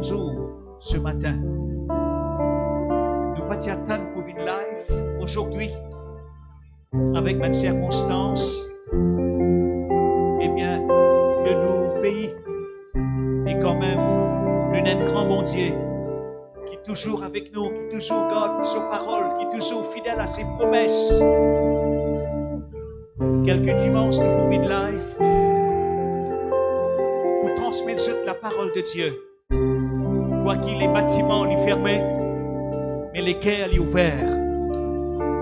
bonjour ce matin. Nous pas attendre pour une live aujourd'hui avec ma circonstance. Eh bien, de nos pays et quand même, nous avons un grand bon Dieu qui est toujours avec nous, qui toujours garde son parole, qui est toujours fidèle à ses promesses. Quelques dimanches, nous pouvons une live pour transmettre la parole de Dieu. Quoi qu'il les bâtiments les fermés, mais les cœurs les ouverts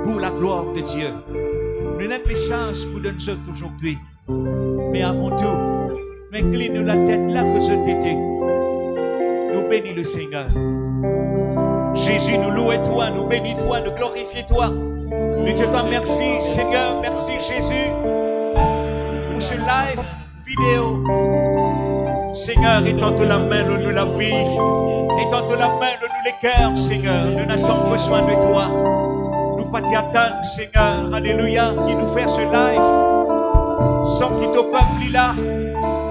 pour la gloire de Dieu. Nous avons un message pour nous aujourd'hui. Mais avant tout, nous inclinons la tête là que je t'étais. Nous bénissons le Seigneur. Jésus, nous louons toi, nous bénissons toi, nous glorifions toi. Nous te disons merci Seigneur, merci Jésus pour ce live vidéo. Seigneur, étends-toi la main, nous la vie. Étends-toi la main, nous les cœurs, Seigneur. Nous n'avons besoin de toi. Nous pas t'y attendre, Seigneur. Alléluia, qui nous fait ce live. Sans qu'il ton peuple est là.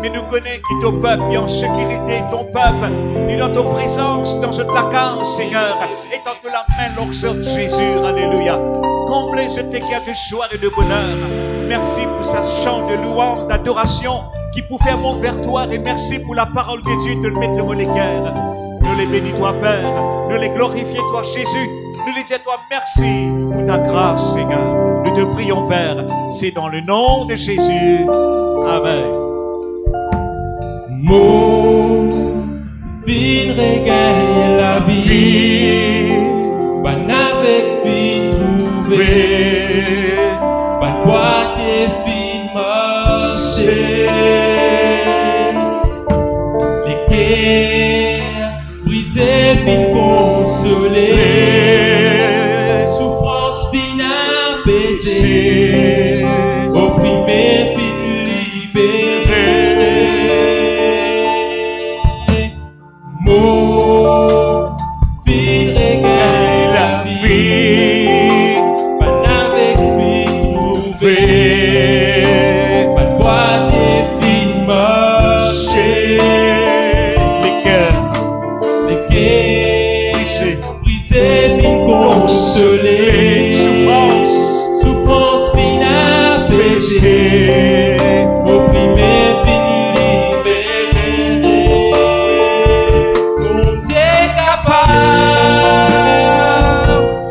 Mais nous connaissons qui ton peuple est en sécurité. Ton peuple est dans ton présence, dans ce placard, Seigneur. Étends-toi la main, l'oxyde Jésus. Alléluia. Comblez ce cœur de joie et de bonheur. Merci pour sa chant de louange, d'adoration qui pour faire monter vers toi. Et merci pour la parole de Dieu de le mettre le mot les cœurs. Nous les bénissons, toi, Père. Nous les glorifions, toi, Jésus. Nous les disons, toi, merci pour ta grâce, Seigneur. Nous te prions, Père. C'est dans le nom de Jésus. Amen. Mon fin regagne la vie. Ban avec vie trouver. Ban boîte et fin marcher. Les guerres brisées, fin consolées. Souffrance fin apaisée. Opprimé, fin libéré. Mon fin regagne la vie. Ban avec vie trouver. Ban boîte et fin marcher. Les cœurs brisés, fin consolés. Souffrance fin apaisée. Opprimé, fin libéré. Mon Dieu est capable.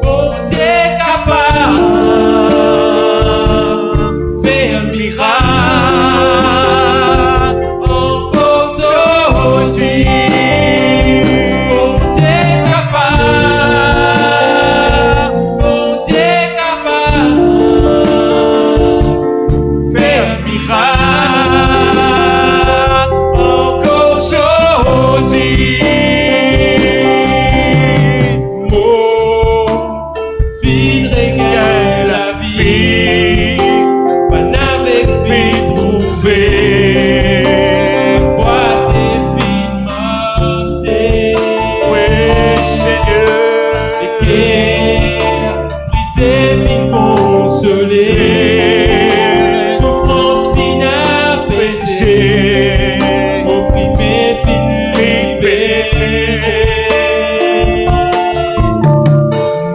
Mon Dieu est capable. Faire un miracle. Encore aujourd'hui. Mon Dieu est capable. Mon Dieu est capable. Faire un miracle. Encore aujourd'hui. Mon fin regagne la vie. Ban avec vie trouver. Boîte et fin marcher. Oui, Seigneur. Les guerres brisées, fin consolées. Souffrance fin apaisée. Opprimé, fin libéré.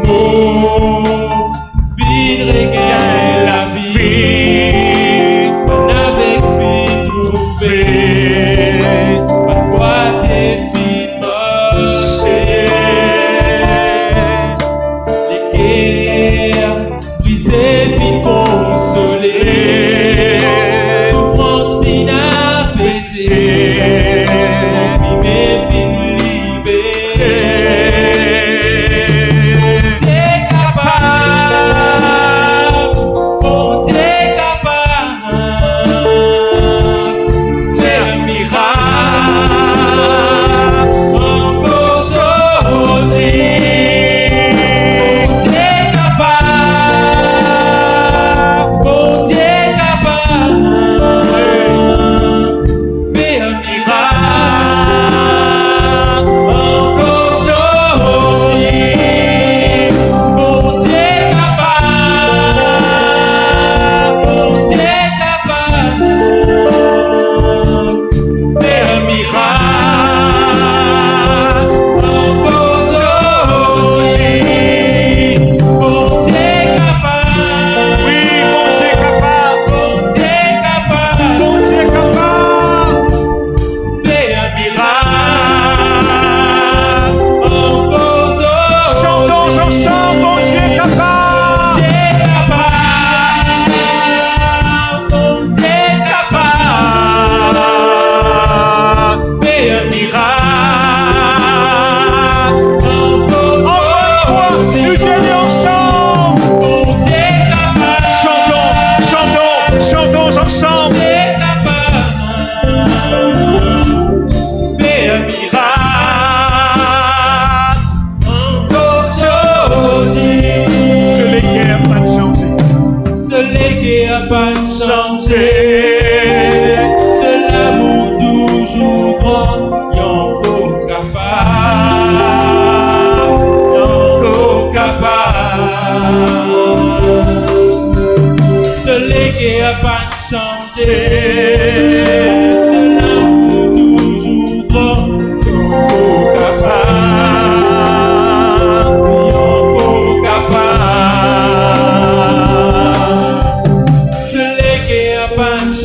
Mon fin regagne la vie. Ban avec vie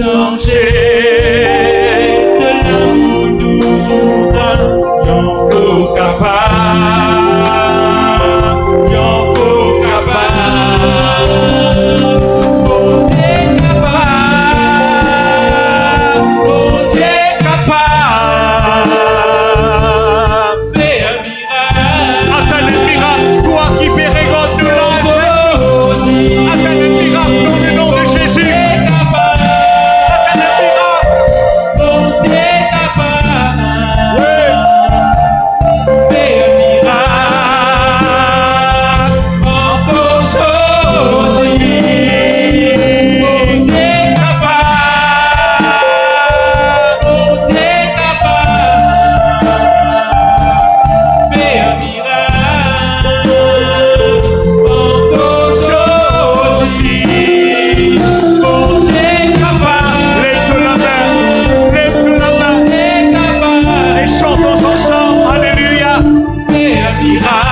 changer. C'est l'amour toujours dans Yonko capable. Yonko capable. Bon Dieu capable. Bon Dieu capable. Fais un miracle. Attends le miracle, toi qui pérégote de l'ange. Attends le miracle dans le nom de Jésus. Attends le miracle. Bon Dieu capable. Oui. Fais un miracle. Encore aujourd'hui. Bon Dieu capable. Bon Dieu capable. Fais un miracle. Encore aujourd'hui. Bon Dieu capable. Lève la main. Lève la main. Dieu capable. Et chantons ensemble. Alléluia. Fais un miracle.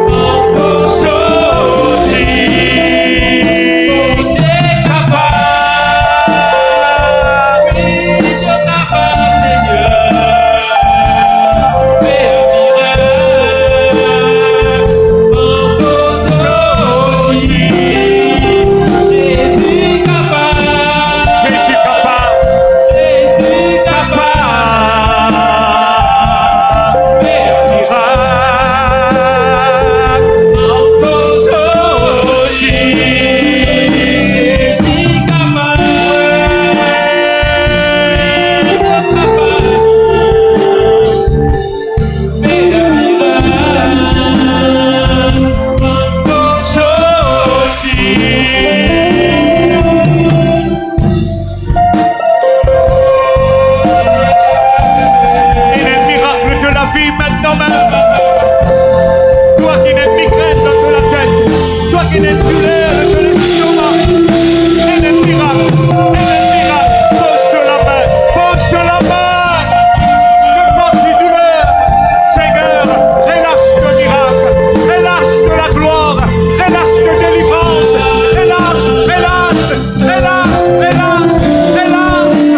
Encore aujourd'hui. Bon Dieu capable. Oui, Dieu capable, Seigneur. Fais un miracle. Encore aujourd'hui. Jésus capable. Jésus capable. Jésus capable. Fais un miracle. Encore aujourd'hui. Jésus capable. Fais un miracle. Encore aujourd'hui. Il est le miracle de la vie maintenant même. Toi qui n'es migraine dans la tête. Toi qui n'es douleur de l'estomac. Il est le miracle. Il est le miracle. Pose-te la main. Pose-te la main. Ne pas de douleur. Seigneur, relâche le miracle. Relâche de la gloire. Relâche de délivrance. Relâche, relâche, relâche, relâche, relâche.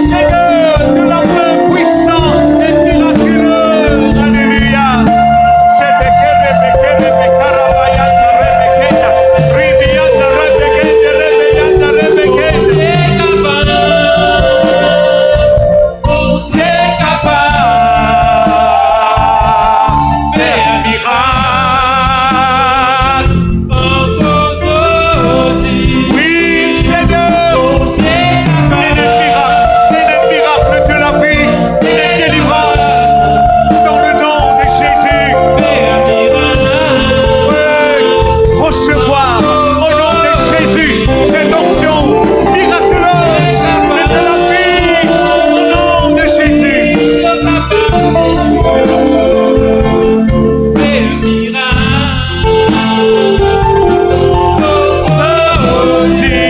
Seigneur, de la main puissante et miraculeuse. Alléluia. C'est bekele, bekele, bekarabaya, rebekenda. Ribianda, rebekende, rebeyanda, rebekende. Dieu capable. Oh Dieu capable. Fais un miracle. Encore aujourd'hui. Oui, Seigneur. Oh Dieu Il est le miracle de la vie, de la délivrance, dans le nom de Jésus. Fais un miracle. Oui, recevoir au nom de Jésus cette onction miraculeuse de la vie, au nom de Jésus. Fais un miracle. Aujourd'hui.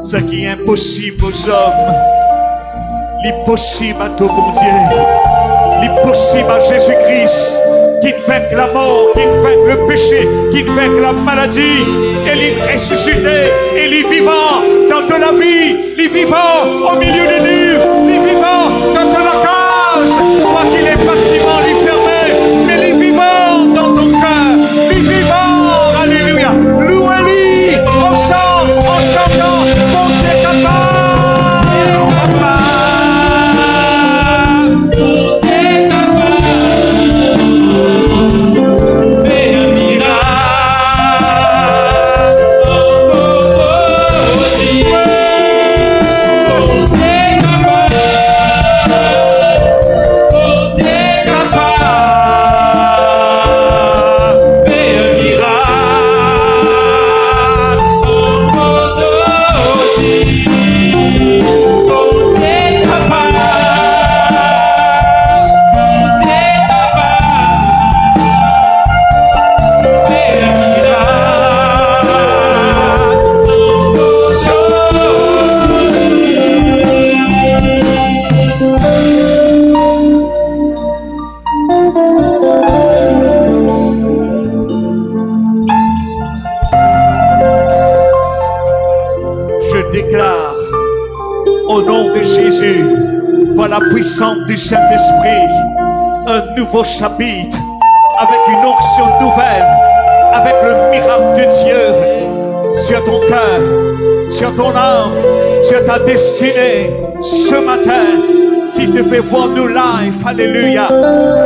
Ce qui est impossible aux hommes, l'impossible à ton bon Dieu, l'impossible à Jésus-Christ, qui vainque la mort, qui vainque le péché, qui vainque la maladie. Il est ressuscité, il est vivant dans de la vie, il est vivant au milieu des murs, il est vivant dans de la case. Toi qui les bâtiments lui fermés, mais il est vivant dans ton cœur, il est vivant. Alléluia. Louez-lui ensemble en chantant. Mon Dieu capable. Fais un miracle. Aujourd'hui. Oh Dieu capable. déclare, au nom de Jésus, par la puissance du Saint-Esprit, un nouveau chapitre, avec une onction nouvelle, avec le miracle de Dieu sur ton cœur, sur ton âme, sur ta destinée. Ce matin, si tu peux voir nous live, alléluia,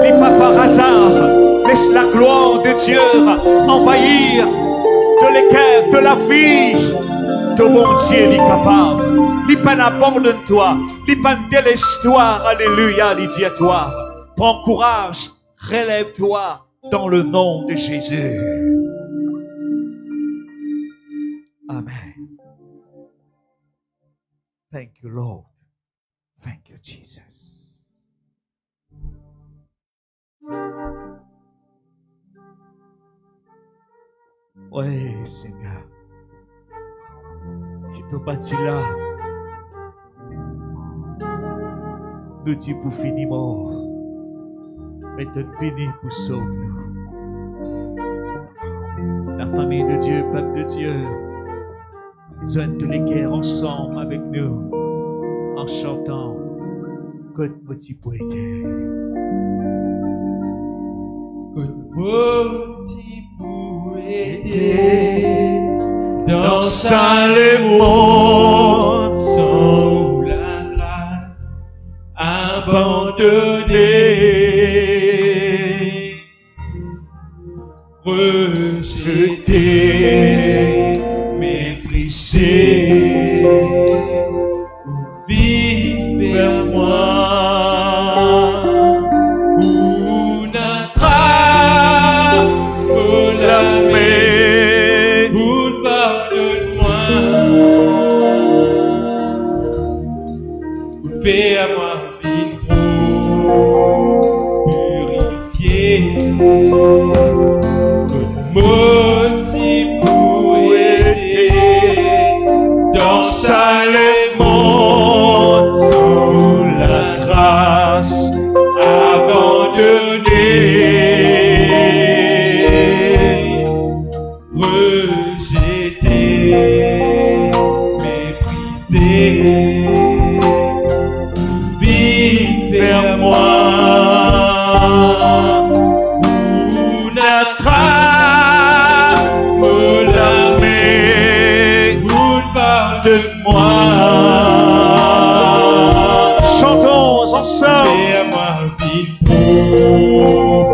n'est pas par hasard, laisse la gloire de Dieu envahir de l'équerre, de la vie. Ton bon Dieu est capable. Il pas abandonne-toi, il pas délaisse-toi, alléluia, il dit à toi. Prends courage, relève-toi dans le nom de Jésus. Amen. Thank you, Lord. Thank you, Jesus. Oui, Seigneur. Si tu bâtis là, nous dis pour finir mort, mais tu finis pour sauver nous. La famille de Dieu, peuple de Dieu, joignent tous les guerres ensemble avec nous, en chantant Côte petit poété. Côte petit poété, dans ça le monde sans la grâce abandonné, rejeté, méprisé, vive vers moi, où n'attrape la main, où pardonne-moi, où fais à moi une purifié, motif pour aider dans sa le monde sous la grâce abandonnée, rejetée, méprisée, vite vers moi, où n'attrape la main, où pardonne-moi. Chantons ensemble. Fais à moi vite pour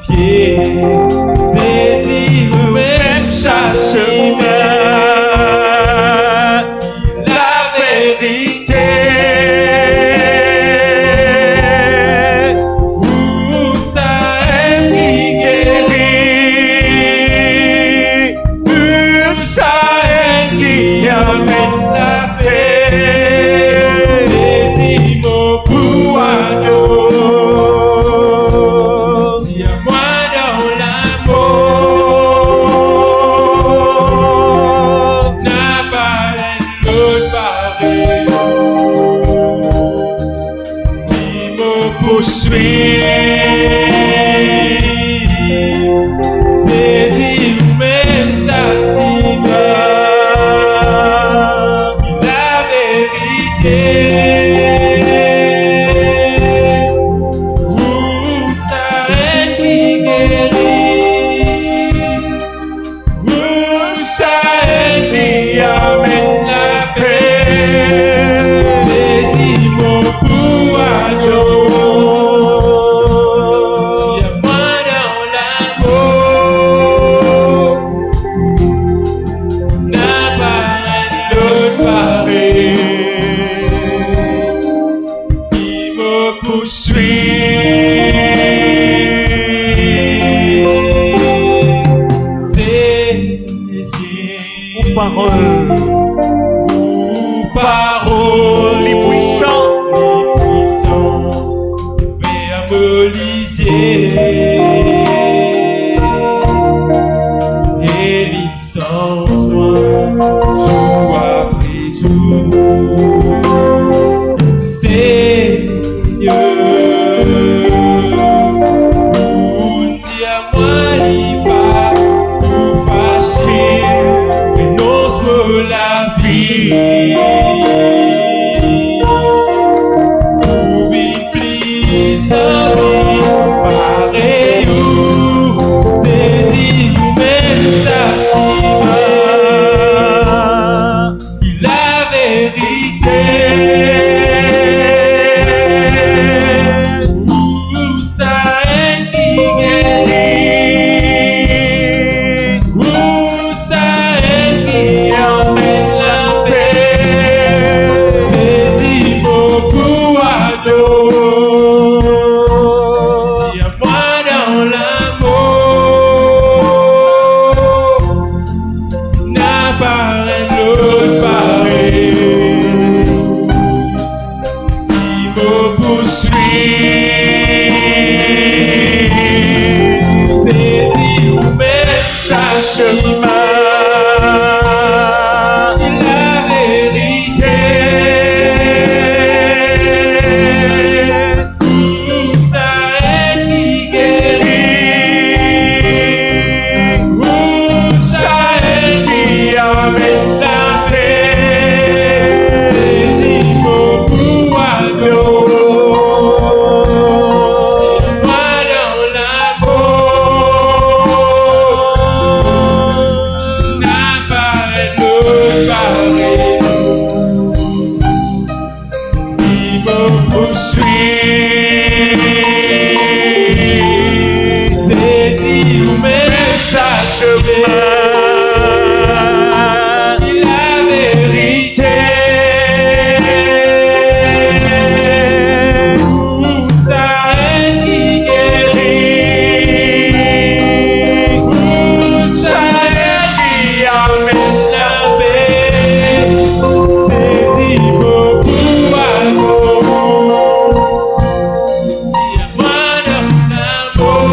purifier, saisir même chasse la vérité. Où ça est qui guérit, où ça est qui amène la paix. Saisis-moi pour un autre, tiens-moi dans l'amour, n'a pas l'autre pareil, qui me poursuit. Saisis-moi même ça si la vérité. Où ça est qui guérit, où ça est qui amène la paix. Saisis-moi pour adorer, tiens-moi dans l'amour, n'a pas l'autre pareil, qui me poursuit. Ou parole, Parole, les puissants, verbolisier et licence jour après jour. Seigneur, dis-moi l'y pas plus facile, énonce-moi la vie. poursuit. Oublie sa vie, pareil ou saisis nous-mêmes sa cible. La vérité, où ça est qui guérit, où ça est qui emmène la paix, saisis beaucoup à dos, si à moi dans l'amour, n'apparaît l'autre pareil, qui me poursuit, saisis ou même sa chemin. La vérité, où ça est qui guérit, où ça est qui amène la paix, saisis beaucoup à dos, c'est moi dans l'amour, n'apparaît l'autre pareil, qui me poursuit, saisis ou même sa chemin. La vérité, où ça est qui guérit, où ça est qui amène la paix, saisis beaucoup à nous, si à moi dans l'amour,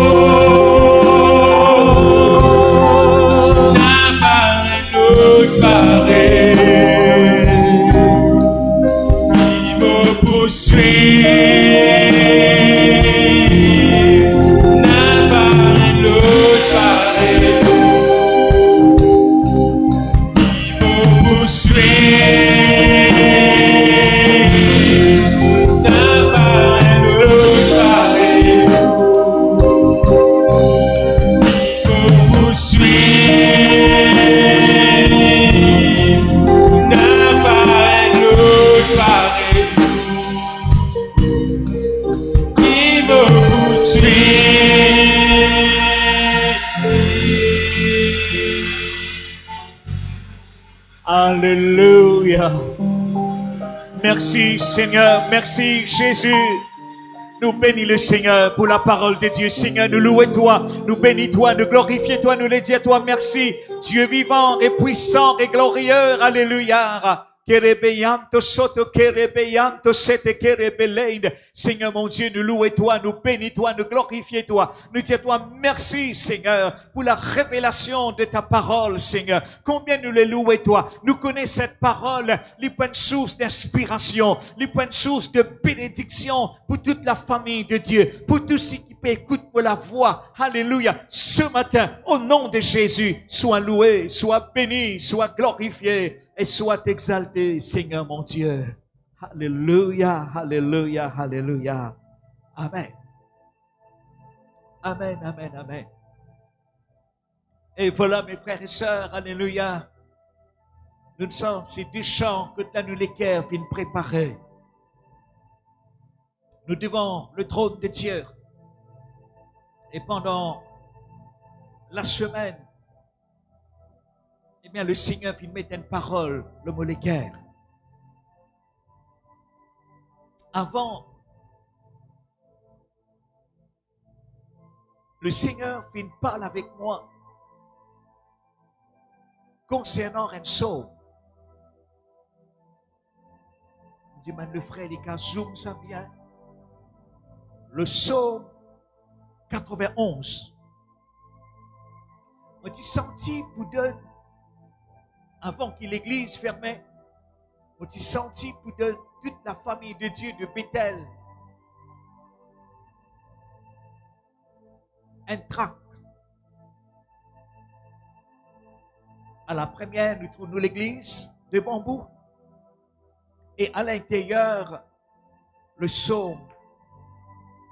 n'apparaît l'autre pareil, qui me poursuit, n'apparaît l'autre pareil, qui me poursuit, n'apparaît l'autre pareil, qui me poursuit, n'apparaît l'autre pareil, qui me poursuit. Alléluia. Merci Seigneur, merci Jésus. Nous bénis le Seigneur pour la parole de Dieu. Seigneur, nous louons toi, nous bénis toi, nous glorifions toi, nous le disons à toi merci. Dieu vivant et puissant et glorieux. Alléluia. Kerebeyanto soto kerebeyanto sete kerebeleid. Seigneur mon Dieu, nous louons toi, nous bénis toi, nous glorifions toi. Nous disons à toi merci Seigneur pour la révélation de ta parole Seigneur. Combien nous les louons toi. Nous connaissons cette parole, les points de source d'inspiration, les points de source de bénédiction pour toute la famille de Dieu, pour tous ceux qui écoutent pour la voix. Alléluia. Ce matin, au nom de Jésus, sois loué, sois béni, sois glorifié et sois exalté, Seigneur mon Dieu. Alléluia, alléluia, alléluia. Amen. Amen, amen, amen. Et voilà mes frères et sœurs, alléluia. Nous sommes ces deux chants que tu as nous lesquels viennent préparer. Nous devons le trône de Dieu. Et pendant la semaine, eh bien, le Seigneur vient mettre une parole, le mot l'équerre. Avant, le Seigneur vient parler avec moi concernant un psaume. Je dis, mais le frère, il a zoom ça bien. Le psaume 91. On dit, senti pour donner, avant que l'église fermait, on dit, senti pour donner toute la famille de Dieu de Bethel un tract. À la première, nous trouvons l'église. de bambou. Et à l'intérieur, le psaume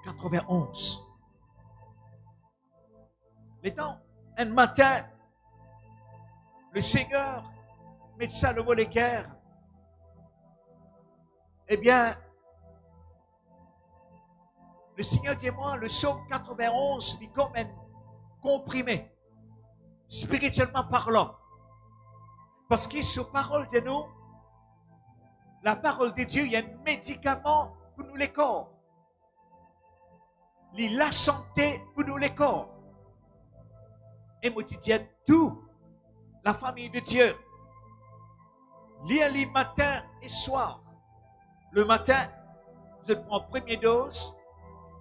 91. L'étant, un matin, le Seigneur, médecin le molécaire, eh bien, le Seigneur dit moi, le psaume 91 est comme un comprimé, spirituellement parlant. Parce que sur parole de nous, la parole de Dieu, il y a un médicament pour nous les corps. Il y a la santé pour nous les corps. Et moi, je dis à tout la famille de Dieu, lire les matin et soir. Le matin, je prends première dose.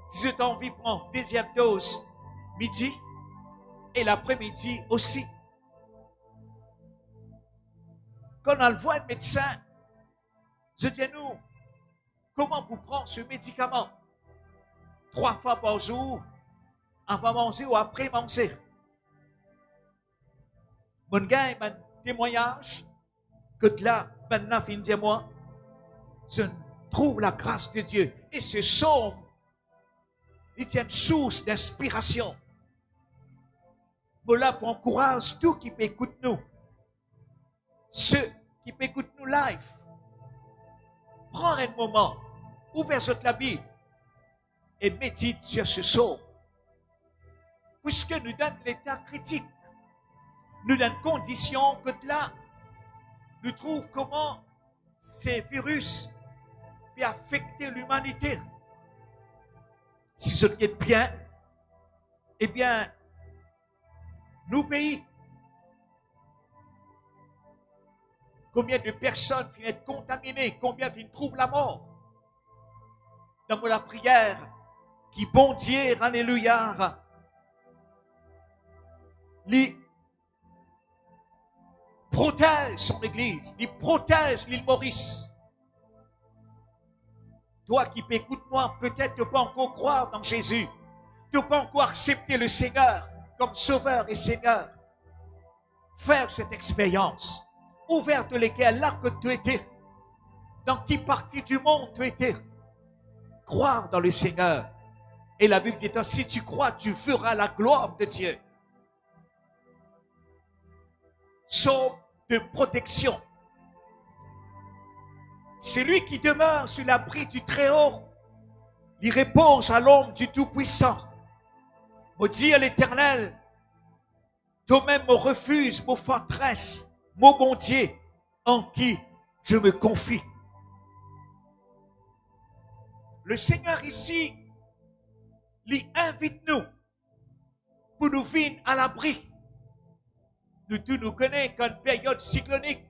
Si j'ai envie, je prends deuxième dose midi et l'après-midi aussi. Quand on voit un médecin, je dis à nous, comment vous prenez ce médicament? 3 fois par jour, avant manger ou après manger. Mon gars, mon témoignage, que de là, maintenant, fin de moi, je trouve la grâce de Dieu. Et ce psaume, il tient une source d'inspiration. Voilà pour encourager tout qui peut écouter nous. Ceux qui peut écouter nous live. Prends un moment, ouvre sur la Bible et médite sur ce psaume. Puisque nous donne l'état critique, nous donne condition que de là, nous trouvons comment ces virus peuvent affecter l'humanité. Si ce qui est bien, eh bien, nos pays, combien de personnes viennent être contaminées, combien viennent trouver la mort. Dans la prière, qui bon Dieu, alléluia, les protège son église, les protège l'île Maurice. Toi qui m'écoutes-moi, peut-être tu ne peux pas encore croire dans Jésus. Tu ne peux pas encore accepter le Seigneur comme Sauveur et Seigneur. Faire cette expérience. Ouverte lesquelles là que tu étais. Dans quelle partie du monde tu étais. Croire dans le Seigneur. Et la Bible dit, si tu crois, tu verras la gloire de Dieu. Psaume de protection. C'est lui qui demeure sur l'abri du Très-Haut. Il repose à l'ombre du Tout-Puissant. Maudit à l'Éternel, toi-même mon refuge, mon forteresse, mon bon Dieu, en qui je me confie. Le Seigneur ici, lui invite-nous pour nous venir à l'abri. Nous tous nous connaissons qu'en période cyclonique,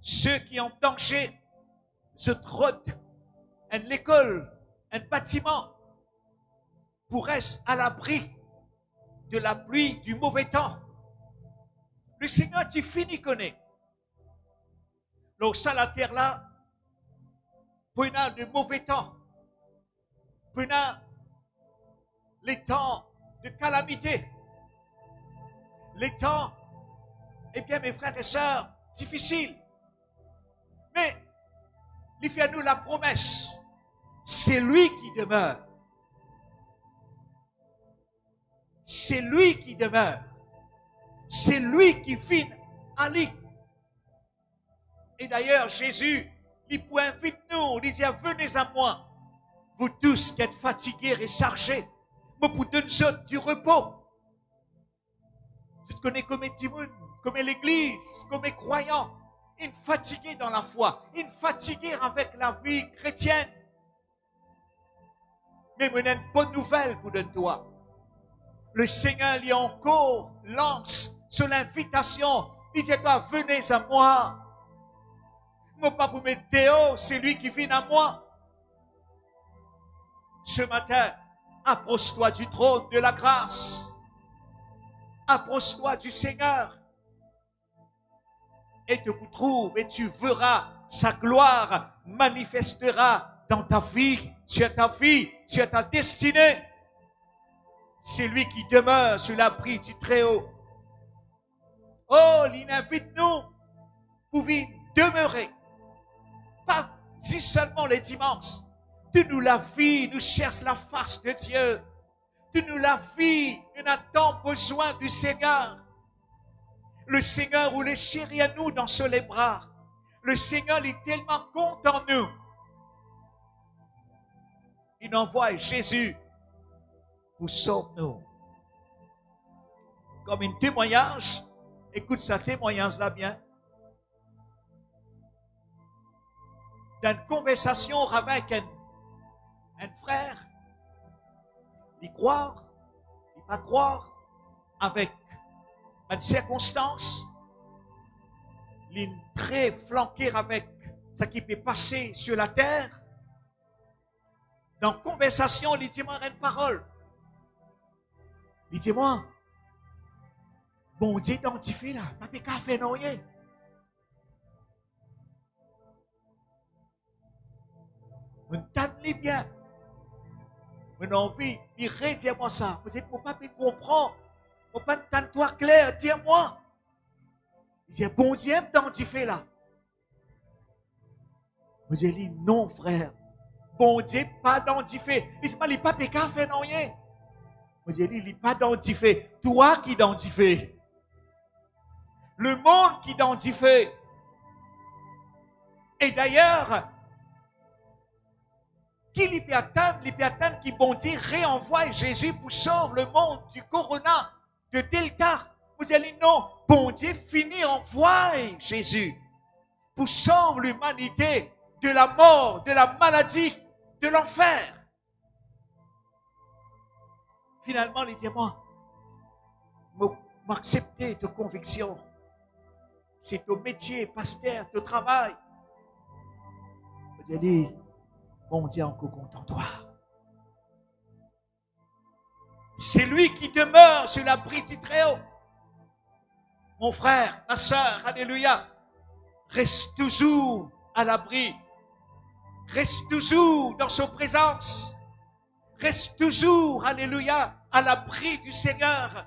ceux qui ont danger se trottent à l'école, un bâtiment, pour être à l'abri de la pluie, du mauvais temps. Le Seigneur, tu finis connaît. Donc ça, la terre là, prenant de mauvais temps, prenant les temps de calamité, les temps, eh bien mes frères et sœurs, difficiles. Mais, il fait à nous la promesse, c'est lui qui demeure. C'est lui qui demeure. C'est lui qui vient à lui. Et d'ailleurs, Jésus, il peut inviter nous, il dit, venez à moi, vous tous qui êtes fatigués et chargés, moi pour donner du repos. Tu te connais comme un timoun, comme l'église, comme un croyant, une fatiguée dans la foi, une fatiguée avec la vie chrétienne. Mais on a une bonne nouvelle pour toi. Le Seigneur lui encore lance sur l'invitation. Il dit à toi, venez à moi. Non pas pour mettre Théo, c'est lui qui vient à moi. Ce matin, approche-toi du trône de la grâce. Approche-toi du Seigneur. Et tu vous trouves et tu verras sa gloire manifestera dans ta vie, sur ta vie, sur ta destinée. C'est lui qui demeure sur l'abri du Très-Haut. Oh, il invite nous pouvez demeurer. Pas si seulement les dimanches. Donne-nous la vie, nous cherchons la face de Dieu. Donne-nous la vie, nous avons besoin du Seigneur. Le Seigneur, où les chérit à nous dans les bras. Le Seigneur est tellement content de nous. Il envoie Jésus pour sauver-nous. Comme un témoignage, écoute ce témoignage-là bien. Dans une conversation avec un frère, il croire, il pas croire, avec une circonstance, il est très flanqué avec ce qui peut passer sur la terre. Dans conversation, il dit moi une parole. Il dit moi, bon Dieu identifié là, pas de café non rien. On t'aime bien. On a envie, il redire moi ça. Vous dites, mon papa comprend. Mon papa t'entend clair, dis-moi. Il dit, bon Dieu identifié là. Vous dites, non frère. Bon Dieu pas identifié. Il dit, il pas de café non rien. Vous dites, il n'est pas identifié. Toi qui identifies. Le monde qui identifie. Et d'ailleurs, qui lui peut attendre qui bon Dieu réenvoie Jésus pour sauver le monde du corona, de Delta. Vous allez non, bon Dieu finit envoie Jésus pour sauver l'humanité de la mort, de la maladie, de l'enfer. Finalement, il dit, moi, m'accepter de conviction. C'est ton métier, pasteur, ton travail. Vous allez bon Dieu encore content de toi. C'est lui qui demeure sur l'abri du Très-Haut. Mon frère, ma soeur, alléluia, reste toujours à l'abri. Reste toujours dans sa présence. Reste toujours, alléluia, à l'abri du Seigneur.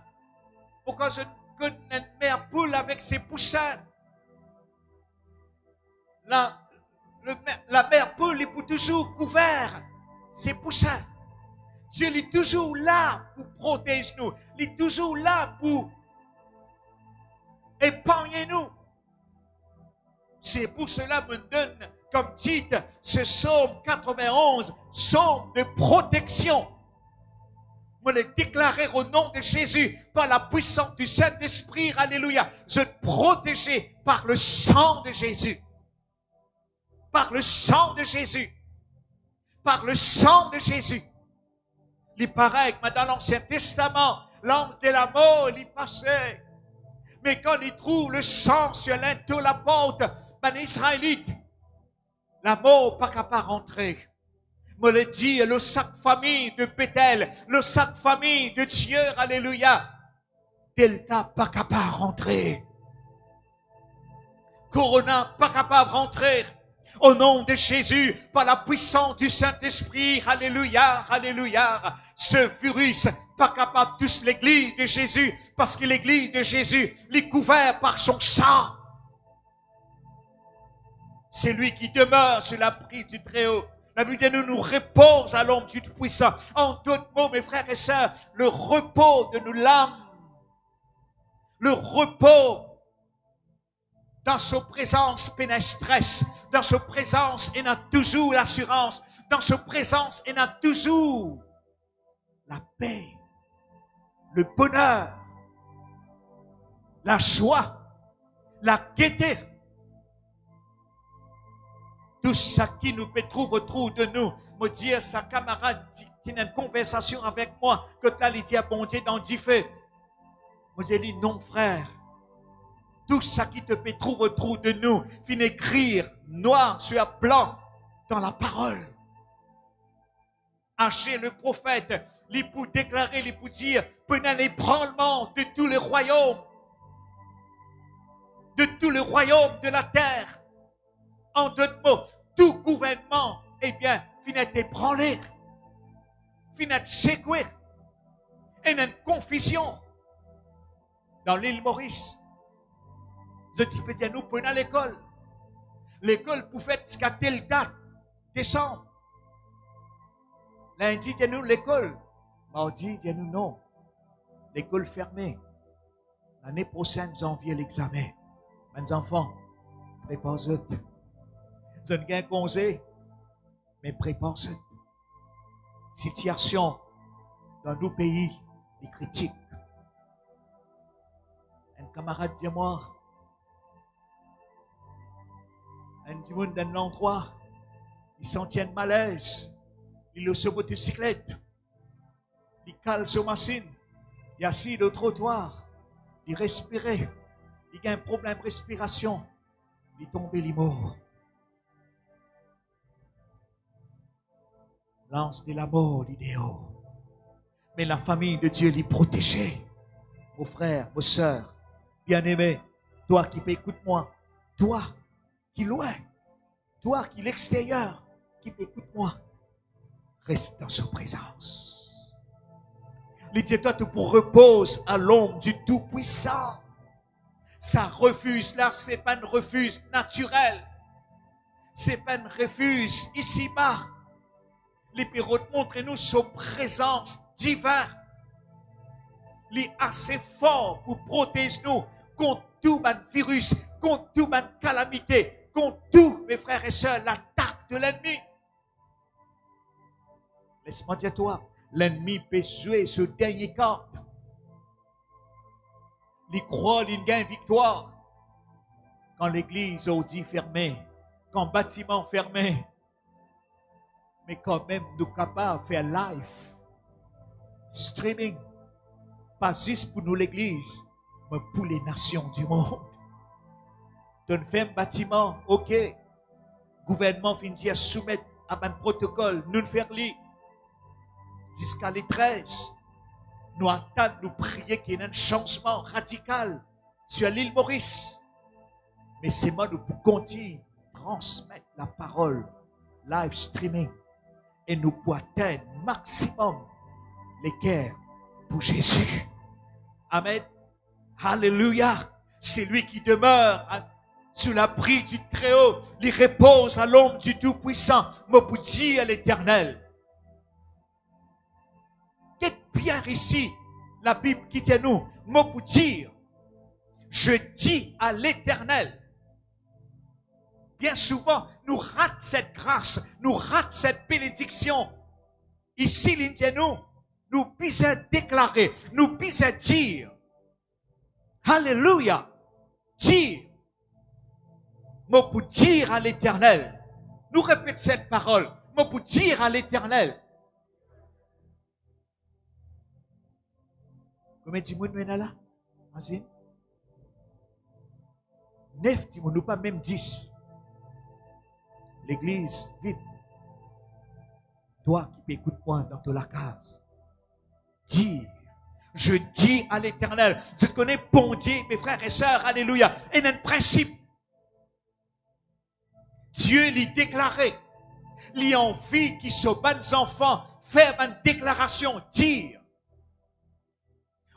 Pourquoi je connais une mère poule avec ses poussins. La mère poule est pour toujours couvert ses poussins. Dieu est toujours là pour protéger nous. Il est toujours là pour épargner nous. C'est pour cela que me donne comme titre ce psaume 91, psaume de protection. Je le déclarer au nom de Jésus, par la puissance du Saint-Esprit, alléluia. Je te protégé par le sang de Jésus. Par le sang de Jésus. Par le sang de Jésus. Il paraît que dans l'Ancien Testament, l'ange de la mort, il passait. Mais quand il trouve le sang sur l'inteau la porte, les Israélites, la mort pas capable rentrer. Me le dit le sac famille de Bethel, le sac famille de Dieu, alléluia. Delta pas capable rentrer. Corona pas capable rentrer. Au nom de Jésus, par la puissance du Saint-Esprit, alléluia, alléluia. Ce virus pas capable de toucher l'église de Jésus, parce que l'église de Jésus est couverte par son sang. C'est lui qui demeure sur l'abri du Très-Haut. La Bible de nous repose à l'ombre du Tout-Puissant. En d'autres mots, mes frères et sœurs, le repos de nos l'âme, le repos dans sa présence, il y a stress. Dans sa présence, il y a toujours l'assurance. Dans sa présence, il y a toujours la paix, le bonheur, la joie, la gaieté. Tout ça qui nous peut trouver autour de nous, me dire sa camarade qui a une conversation avec moi, que tu as dit à bon Dieu dans 10 faits. Moi j'ai dit non frère. Tout ça qui te peut trouver autour de nous, fin écrire noir sur blanc dans la parole. Haché le prophète, il pour déclarer, il pour dire, pendant l'ébranlement de tous les royaumes, de la terre. En d'autres mots, tout gouvernement, eh bien, finit ébranlé, finit secoué, et une confusion. Dans l'île Maurice, Je dis, peux dire, nous prenons l'école. L'école pour faire jusqu'à telle date, décembre. Lundi, dis-nous l'école. Mardi, dis-nous non. L'école fermée. L'année prochaine, janvier, l'examen. Mes enfants, préparez-vous. Je ne gagne congé, mais préparez-vous. Situation dans nos pays, les critiques. Un camarade dit moi, un monde d'un endroit, ils s'en tiennent malaise. Il est sur motocyclette. Il cale sur machine. Il est assis au trottoir. Il respirait. Il a un problème de respiration. Il est tombé, il est mort. Lance de la mort, l'idéal. Mais la famille de Dieu l'est protégée. Vos frères, vos sœurs, bien-aimés, toi qui écoute-moi, toi qui loin, toi qui l'extérieur, qui écoute-moi, reste dans sa présence. Il dit, toi, tu pour repose à l'ombre du Tout-Puissant. Ça refuse, là, c'est pas une refuse naturelle. C'est pas une refuse ici-bas. Les périodes montrent-nous sa présence divine. Il est assez fort pour protéger nous contre tout virus, contre toute calamité, contre tout, mes frères et sœurs, l'attaque de l'ennemi. Laisse-moi dire toi, l'ennemi peut jouer ce dernier carte. Il croit qu'il gagne victoire. Quand l'église est dit fermée, quand le bâtiment fermé, mais quand même nous capables de faire live, streaming, pas juste pour nous l'église, mais pour les nations du monde. Donne fait un bâtiment, ok, gouvernement finit à soumettre à un protocole, nous faire lire jusqu'à les 13. Nous attendons, nous prier qu'il y ait un changement radical sur l'île Maurice. Mais c'est moi nous pour continuer à transmettre la parole, live streaming, et nous pour atteindre maximum les cœurs pour Jésus. Amen. Alléluia. C'est lui qui demeure sous l'abri du Très-Haut. Il repose à l'ombre du Tout-Puissant. Me pour dire à l'Éternel. Qu'est-ce bien ici, la Bible qui dit à nous, me pour dire, je dis à l'Éternel. Bien souvent, nous ratons cette grâce, nous ratons cette bénédiction. Ici, l'Indianou, nous puissions déclarer, nous puissions dire, Alléluia, dire, moi pour dire à l'Éternel, nous répétons cette parole, moi pour dire à l'Éternel. Combien de monde nous là? Ensuite, 9 de nous pas même 10. L'église vide. Toi qui m'écoutes-moi dans ta case. Dire, je dis à l'Éternel, je te connais bon Dieu, mes frères et sœurs, alléluia. Et un principe. Dieu lui déclaré, lui envie qui sont bons enfants, faire une déclaration, dire.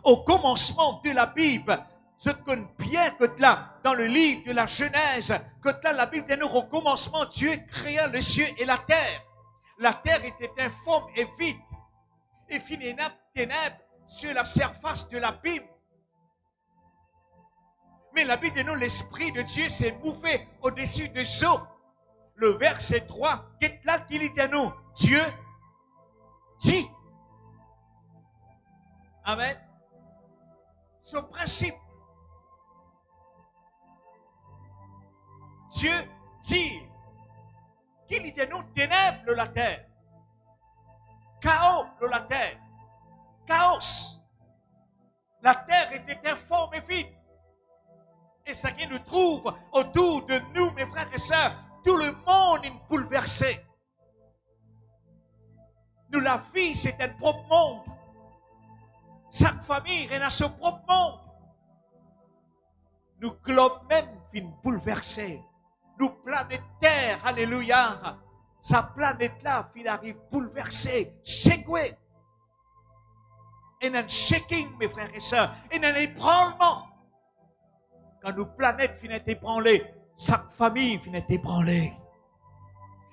Au commencement de la Bible, je te connais bien que là, dans le livre de la Genèse, que là, la Bible dit nous, au commencement, Dieu créa le ciel et la terre. La terre était informe et vide. Et finit ténèbres sur la surface de l'abîme. Mais la Bible dit nous, l'Esprit de Dieu s'est mouvé au-dessus des eaux. Le verset 3, qu'est-ce là qu'il dit à nous? Dieu dit. Amen. Ce principe. Dieu dit qu'il dit à nous ténèbres de la terre. Chaos de la terre. Chaos. La terre était informe et vide. Et ce qui nous trouve autour de nous, mes frères et sœurs, tout le monde est bouleversé. Nous, la vie, c'est un propre monde. Chaque famille est dans son propre monde. Nous, globe même, est bouleversé. Nous, planète Terre, alléluia. Sa planète-là, il arrive bouleversée, secouée. Et un shaking, mes frères et sœurs. Et un ébranlement. Quand nos planètes finissent ébranlées, sa famille finit ébranlée.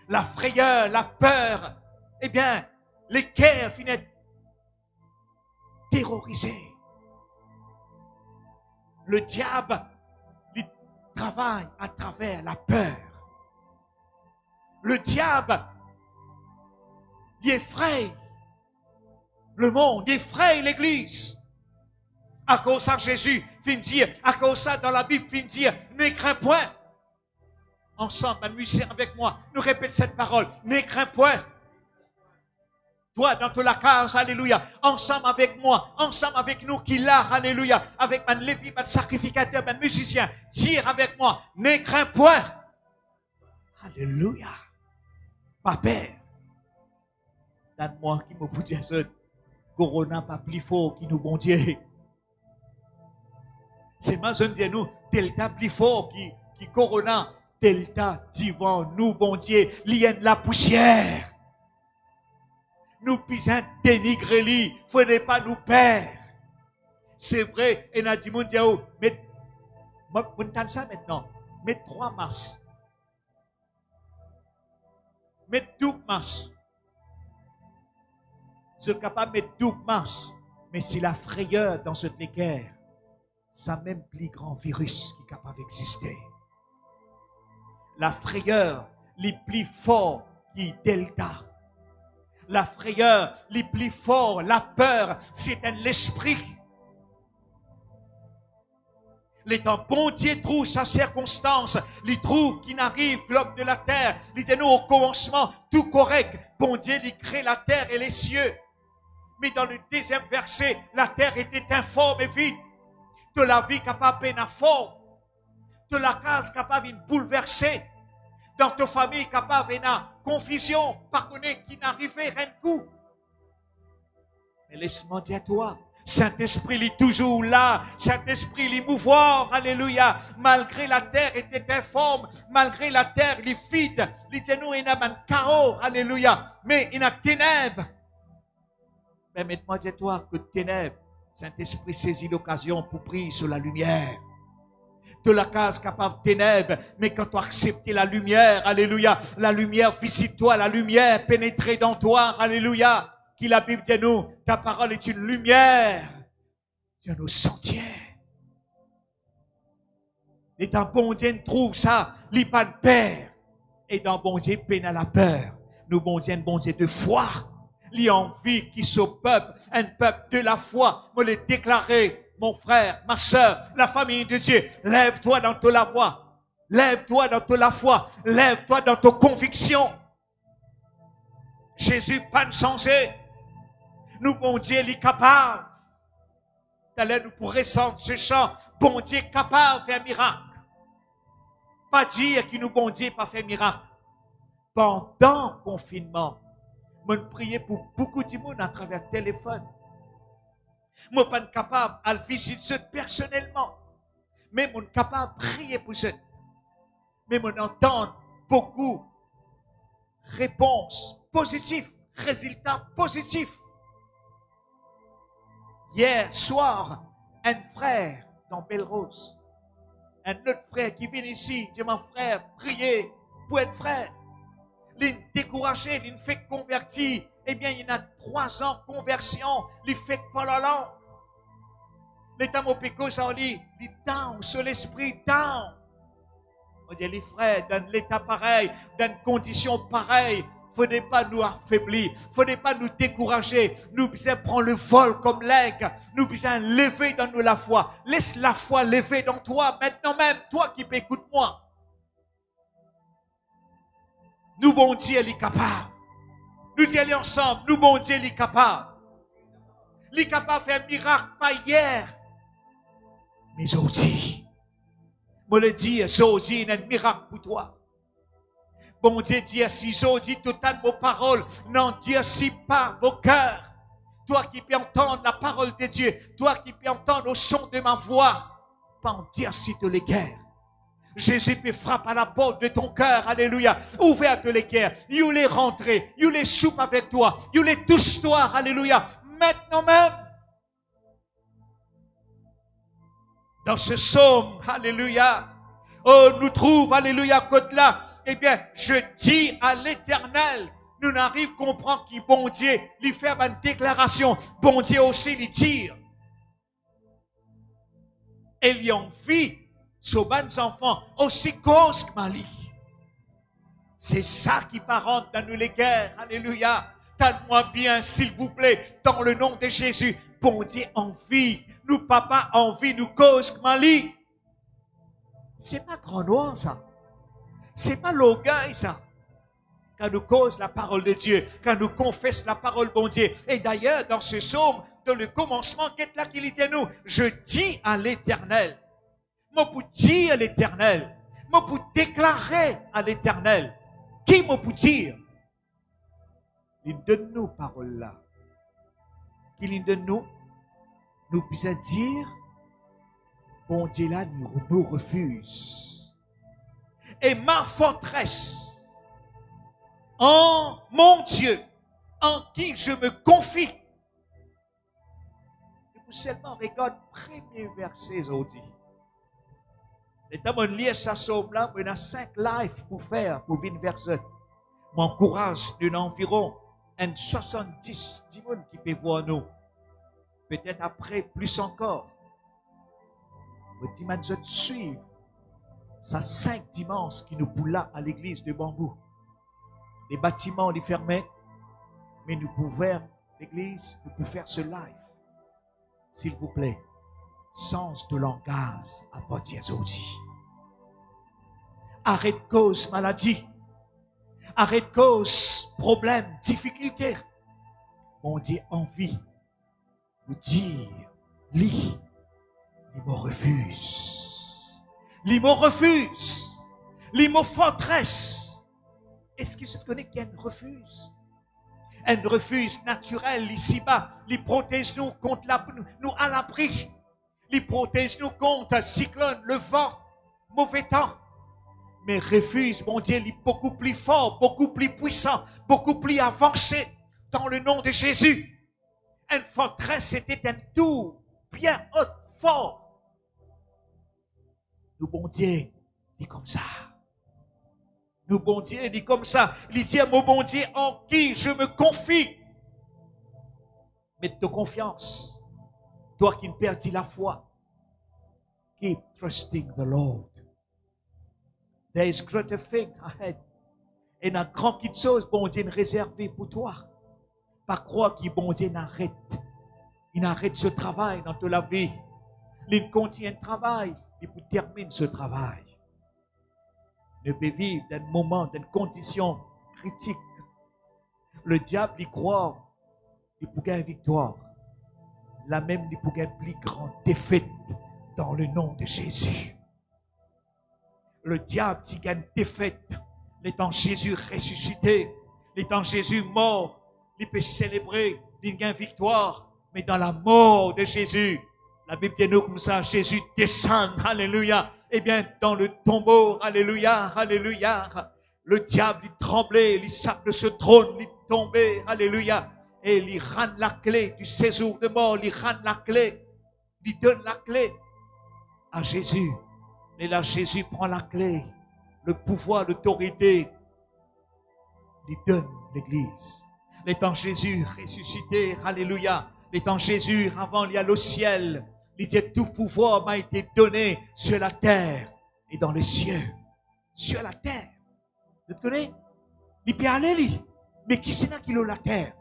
La frayeur, la peur, eh bien, les guerres finissent terrorisées. Le diable, il travaille à travers la peur. Le diable, il effraie le monde, il effraie l'Église. À cause de Jésus, fin dire, à cause de ça dans la Bible, fin dire, ne crains point. Ensemble, un musicien avec moi, nous répète cette parole, ne crains point. Toi, dans toute la case, alléluia, ensemble avec moi, ensemble avec nous qui l'a, alléluia, avec mon lévi, mon sacrificateur, mon musicien, dire avec moi, ne crains point. Alléluia. Pas peur. Donne-moi qui me peut dire ça, Corona pas plus fort qui nous bon Dieu. C'est ma zone de nous, delta plus fort qui Corona, delta divin, nous bon Dieu, lien la poussière. Nous puissions dénigrer lui, faudrait pas nous perdre. C'est vrai, et n'a dit mon Dieu, mais on entend ça maintenant, mais 3 masses. Mais double masse. C'est capable de mettre double masse, mais c'est la frayeur dans cette guerre. Ça même plus grand virus qui est capable d'exister. La frayeur, les plus fort qui Delta. La frayeur, les plus fort, la peur, c'est un l'esprit. Les temps, bon Dieu trouve sa circonstance, il trouve qu'il n'arrive globe de la terre. Il dit nous au commencement, tout correct. Bon Dieu, il crée la terre et les cieux. Mais dans le deuxième verset, la terre était informe et vide. De la vie capable de forme. De la case capable de bouleverser. Dans ta famille capable de confusion. Pardonnez qui n'arrivait rien de coup. Mais laisse-moi dire toi. Saint-Esprit est toujours là. Saint-Esprit est mouvant. Alléluia. Malgré la terre était informe. Malgré la terre est vide. Il dit nous, il y a un chaos. Alléluia. Mais il y a ténèbres. Mais maintenant, dis-toi que ténèbres, Saint-Esprit saisit l'occasion pour prier sur la lumière. De la case capable de ténèbres, mais quand tu as accepté la lumière, alléluia, la lumière visite-toi, la lumière pénétrée dans toi, alléluia. Qui la Bible dit nous, ta parole est une lumière de nos sentiers. Et dans bon Dieu, trouve ça, il n'y a pas de peur. Et dans bon Dieu, peine à la peur. Nous, bon Dieu de foi. Il a envie qui ce peuple, un peuple de la foi, me le déclarer, mon frère, ma sœur, la famille de Dieu. Lève-toi dans toute la foi. Lève-toi dans toute la foi. Lève-toi dans ta conviction. Jésus, pas changé. Nous, bon Dieu, il est capable. D'aller nous pour ressentir ce chant. Bon Dieu capable de faire miracle. Pas dire qu'il nous, bon Dieu, pas fait miracle. Pendant le confinement, je priais pour beaucoup de monde à travers le téléphone. Je ne suis pas capable de visiter ceux personnellement. Mais je suis capable de prier pour ceux. Mais je entends beaucoup de réponses positives, résultats positifs. Hier soir, un frère dans Belle-Rose, un autre frère qui vient ici, dit mon frère, priez pour être frère. Il est découragé, il fait convertir. Eh bien, il y a 3 ans de conversion, il fait pas la langue. L'état mon péco, ça dit, il down sur l'esprit, down. On dit, les frères, dans l'état pareil, dans une condition pareille, il ne faudrait pas nous affaiblir, il ne faudrait pas nous décourager. Nous devons prendre le vol comme l'aigle. Nous devons lever dans nous la foi. Laisse la foi lever dans toi, maintenant même, toi qui écoute-moi. Nous, bon Dieu, il est capable. Nous disons ensemble, nous, bon Dieu, il est capable. Il est capable de faire un miracle, pas hier, mais aujourd'hui. Moi, le dis, aujourd'hui, il y a un miracle pour toi. Bon Dieu dit, si aujourd'hui, tout à vos paroles, n'endurcis pas vos cœurs. Toi qui peux entendre la parole de Dieu, toi qui peux entendre au son de ma voix, pas endurcis de les guerres. Jésus peut frapper à la porte de ton cœur, alléluia, ouverte les cœurs, il les rentrer, il les soupe avec toi, il les touche toi, alléluia, maintenant même. Dans ce psaume, alléluia, oh, nous trouve, alléluia, côté là, eh bien, je dis à l'Éternel, nous n'arrivons à comprendre qui bon Dieu, lui faire une déclaration, bon Dieu aussi lui dire. Et lui envie, sur nos enfants, aussi cause que Mali. C'est ça qui parente dans nous les guerres, alléluia. Tente-moi bien, s'il vous plaît, dans le nom de Jésus. Bon Dieu envie, nous papa envie, nous cause que Mali. C'est pas grand noir ça. C'est pas l'orgueil ça. Quand nous cause la parole de Dieu, quand nous confesse la parole bon Dieu. Et d'ailleurs, dans ce psaume, dans le commencement, qu'est-ce là qu'il dit à nous? Je dis à l'Éternel. Moi pour dire à l'Éternel. Moi pour déclarer à l'Éternel. Qui m'a pour dire? Il donne nous parole là. Qu'il donne nous puissions dire, bon Dieu là nous refuse. Et ma forteresse, en mon Dieu, en qui je me confie. Et vous seulement regarde le premier verset aujourd'hui. Et quand on lit ce psaume là, on a 5 lives pour faire, pour venir vers eux. M'encourage d'une environ 70 personnes qui peuvent voir nous. Peut-être après, plus encore. Vous dimanche de suivre. Ça 5 dimanches qui nous boulent là à l'église de Bambou. Les bâtiments, les fermés. Mais nous pouvons, l'église, nous pouvons faire ce live. S'il vous plaît. Sens de langage à partir d'aujourd'hui. Arrête cause maladie. Arrête cause problème, difficulté. On dit envie. Nous dire, lui me refuse. Lui me refuse. Lui me forteresse. Est-ce qu'il se connaît qu'il y a une refuse? Un refuse naturel ici-bas. Il protège nous contre nous à l'abri. Il protège nous contre un cyclone, le vent, mauvais temps. Mais refuse, mon Dieu, il est beaucoup plus fort, beaucoup plus puissant, beaucoup plus avancé dans le nom de Jésus. Une forteresse, c'était un tour bien haut, fort. Nous, bon Dieu, dit comme ça. Nous, bon Dieu, dit comme ça. Il dit à mon bon Dieu, en qui je me confie. Mets ta confiance. Toi qui ne perdis la foi. Keep trusting the Lord. There is greater things ahead. Et une grande chose, bon Dieu, réservée pour toi. Pas croire que bon Dieu n'arrête. Il n'arrête ce travail dans toute la vie. Il continue un travail. Il peut terminer ce travail. Ne peut vivre d'un moment, d'une condition critique. Le diable, il croit, il peut gagner victoire. La même, il peut gagner plus grande défaite dans le nom de Jésus. Le diable, il gagne défaite. L'étant Jésus ressuscité, l'étant Jésus mort, il peut célébrer, il gagne victoire. Mais dans la mort de Jésus, la Bible dit nous comme ça, Jésus descend, alléluia. Eh bien, dans le tombeau, alléluia, alléluia, le diable, il tremblait, il sape de ce trône, il tombait, alléluia. Et il rend la clé du séjour de mort, il rend la clé, il donne la clé à Jésus. Et là, Jésus prend la clé, le pouvoir, l'autorité, il donne l'Église. L'étant Jésus ressuscité, alléluia. L'étant Jésus, avant il y a le ciel, il dit tout pouvoir m'a été donné sur la terre et dans les cieux. Sur la terre. Vous connaissez? Il peut aller, lui. Mais qui c'est là qui a la terre?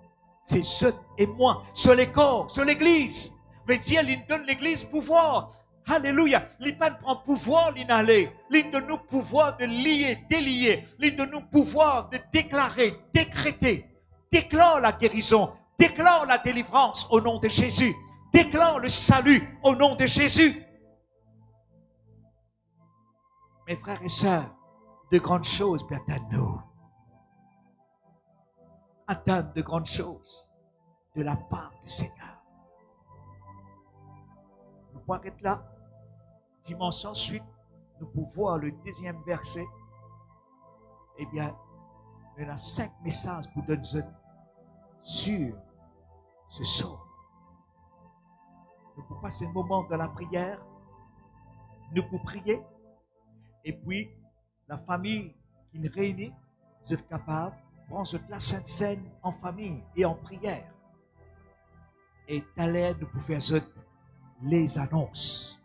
C'est ceux et moi, sur les corps, sur l'église. Mais Dieu, il donne l'église pouvoir. Alléluia. Il ne prend pouvoir, il n'allait. Il donne nous pouvoir de lier, délier. Il donne nous pouvoir de déclarer, décréter. Déclare la guérison. Déclare la délivrance au nom de Jésus. Déclare le salut au nom de Jésus. Mes frères et sœurs, de grandes choses viennent à nous. Attendre de grandes choses de la part du Seigneur. Nous pouvons être là. Dimanche ensuite, nous pouvons voir le deuxième verset. Eh bien, il y a 5 messages pour donner sur ce sort. Nous pouvons passer un moment dans la prière. nous pour prier. Et puis, la famille qui nous réunit, vous êtes capable de prendre la Sainte Seine en famille et en prière. Et d'aller nous pour faire les annonces.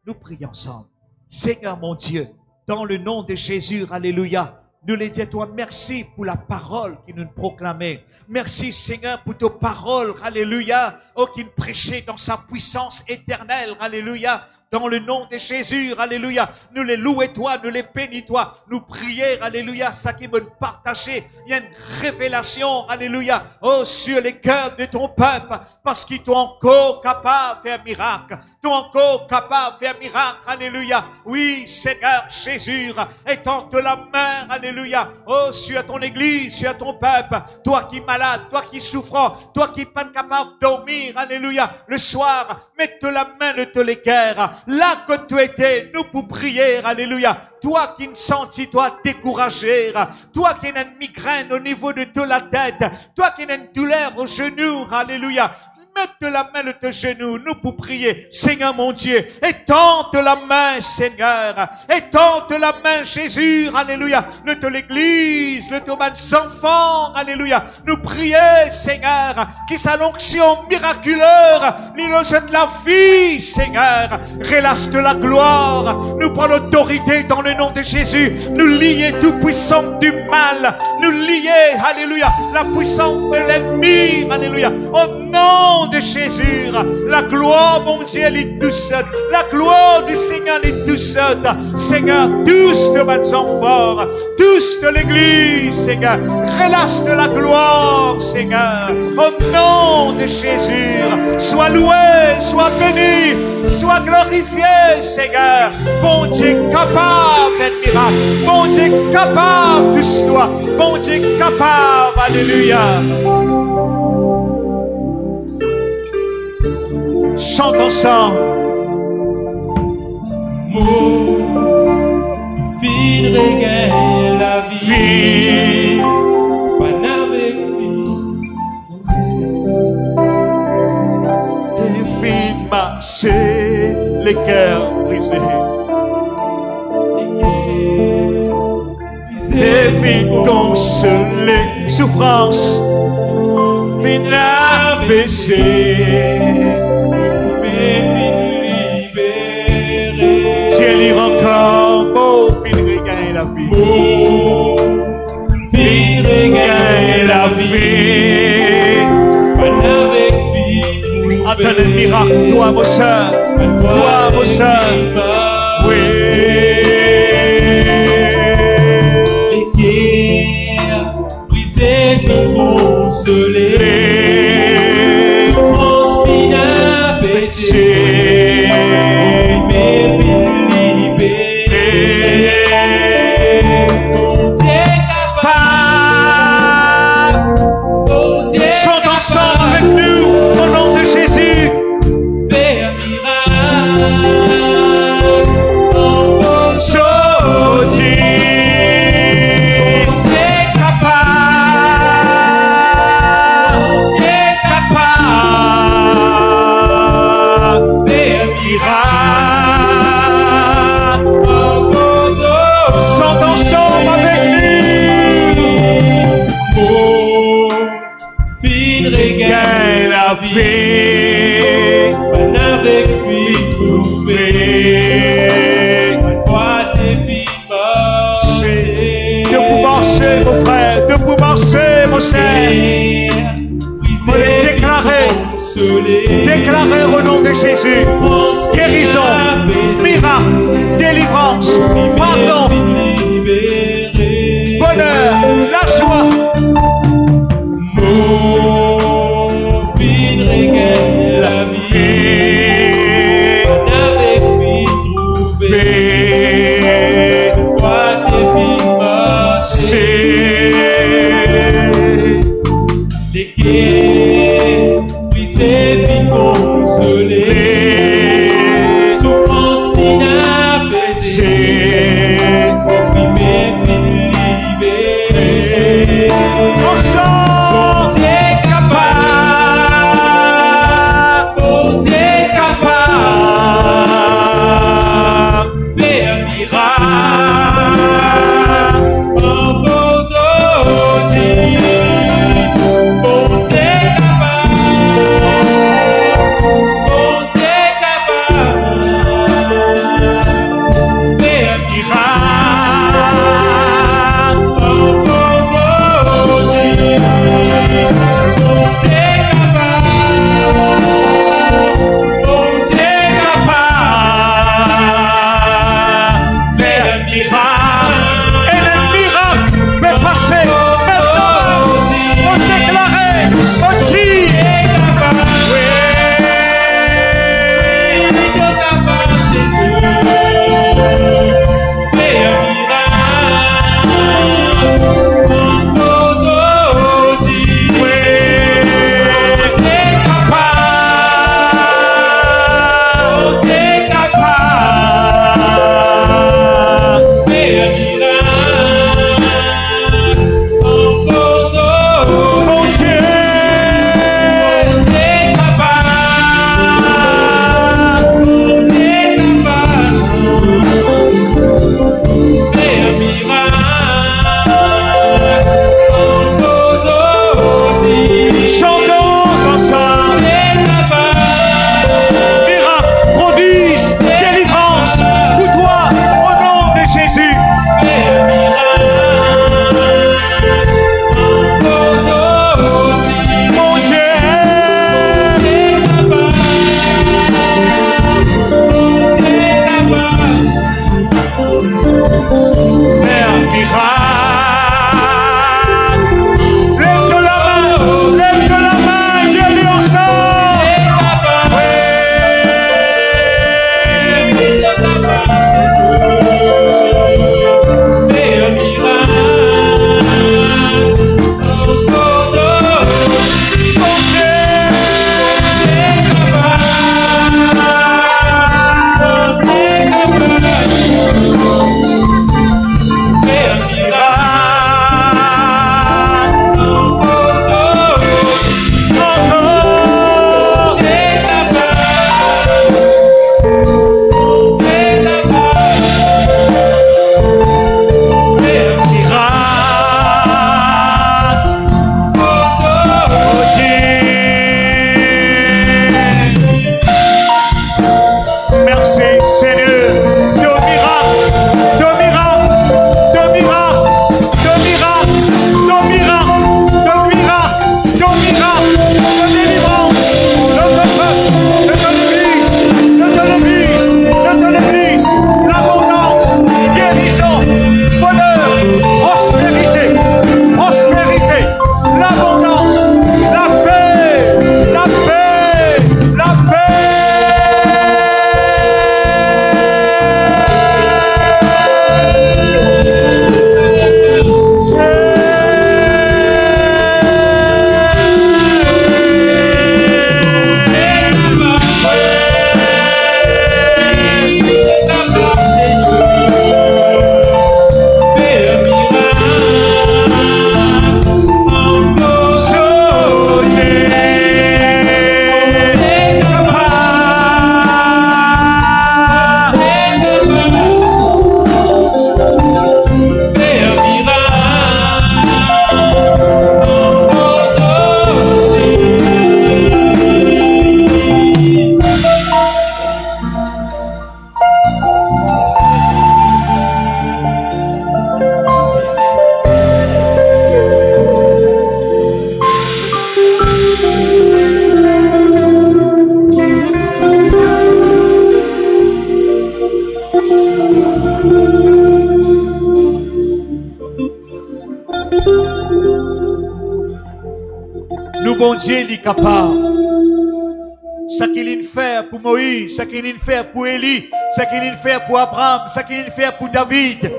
Nous prions ensemble. Seigneur mon Dieu, dans le nom de Jésus, alléluia, nous les disons toi merci pour la parole qui nous proclamait. Merci Seigneur pour tes paroles, alléluia, oh, qui nous prêchait dans sa puissance éternelle, alléluia. Dans le nom de Jésus, alléluia, nous les louons toi, nous les bénis toi, nous prions, alléluia, ça qui veut partager, il y a une révélation, alléluia, oh, sur les cœurs de ton peuple, parce qu'ils sont encore capables de faire miracle, ils sont encore capables de faire miracle, alléluia, oui, Seigneur Jésus, étends-te la main, alléluia, oh, sur ton église, sur ton peuple, toi qui es malade, toi qui souffrant, toi qui n'es pas capable de dormir, alléluia, le soir, mette la main de te l'équerre, là que tu étais, nous pour prier, alléluia. Toi qui ne sentis, toi découragé, toi qui as une migraine au niveau de la tête, toi qui as une douleur au genou, alléluia. Mette la main de tes genoux, nous pour prier. Seigneur mon Dieu, étends la main, Seigneur. Étends la main, Jésus, alléluia. De l'église, de tes enfants, alléluia. Nous prions, Seigneur, qui sa l'onction miraculeuse, l'illusion de la vie, Seigneur. Relâche de la gloire. Nous prenons l'autorité dans le nom de Jésus. Nous lier tout puissant du mal. Nous lier, alléluia, la puissance de l'ennemi, alléluia. Au nom de Jésus, la gloire, mon Dieu, elle est douce. La gloire du Seigneur est douce. Seigneur, tous de mes enfants, tous de l'église, Seigneur, relâche de la gloire, Seigneur. Au nom de Jésus, sois loué, sois béni, sois glorifié, Seigneur. Bon Dieu capable d'être miracle. Bon Dieu capable de toi. Bon Dieu capable, alléluia. Chante ensemble. Mon fil regagne la vie. Pas avec vie. Tes filles marchent, les cœurs brisés. Tes filles consolées, souffrance, fin abaissée. Encore, mon fil regagne la vie. Mon fil regagne la vie. Pas avec vie. Attends le miracle, toi, vos soeurs. Toi, vos soeurs. Oui. Les guerres brisées pour consoler. Souffrance inabaissée. Pas avec lui trouvé. Toi tes vies marcher. De pour marcher, mon frère, de pour marcher, mon sœur. Faut les déclarer. Déclarer au nom de Jésus. Guérison, miracle, délivrance, pardon, bonheur, la joie. La vie, avec lui trouver, toi tes vies marcher, les guerres brisées, puis consolées, souffrance inabaissée, Nous, bon Dieu, il est capable. Ce qu'il fait pour Moïse, ce qu'il fait pour Élie, ce qu'il fait pour Abraham, ce qu'il fait pour David,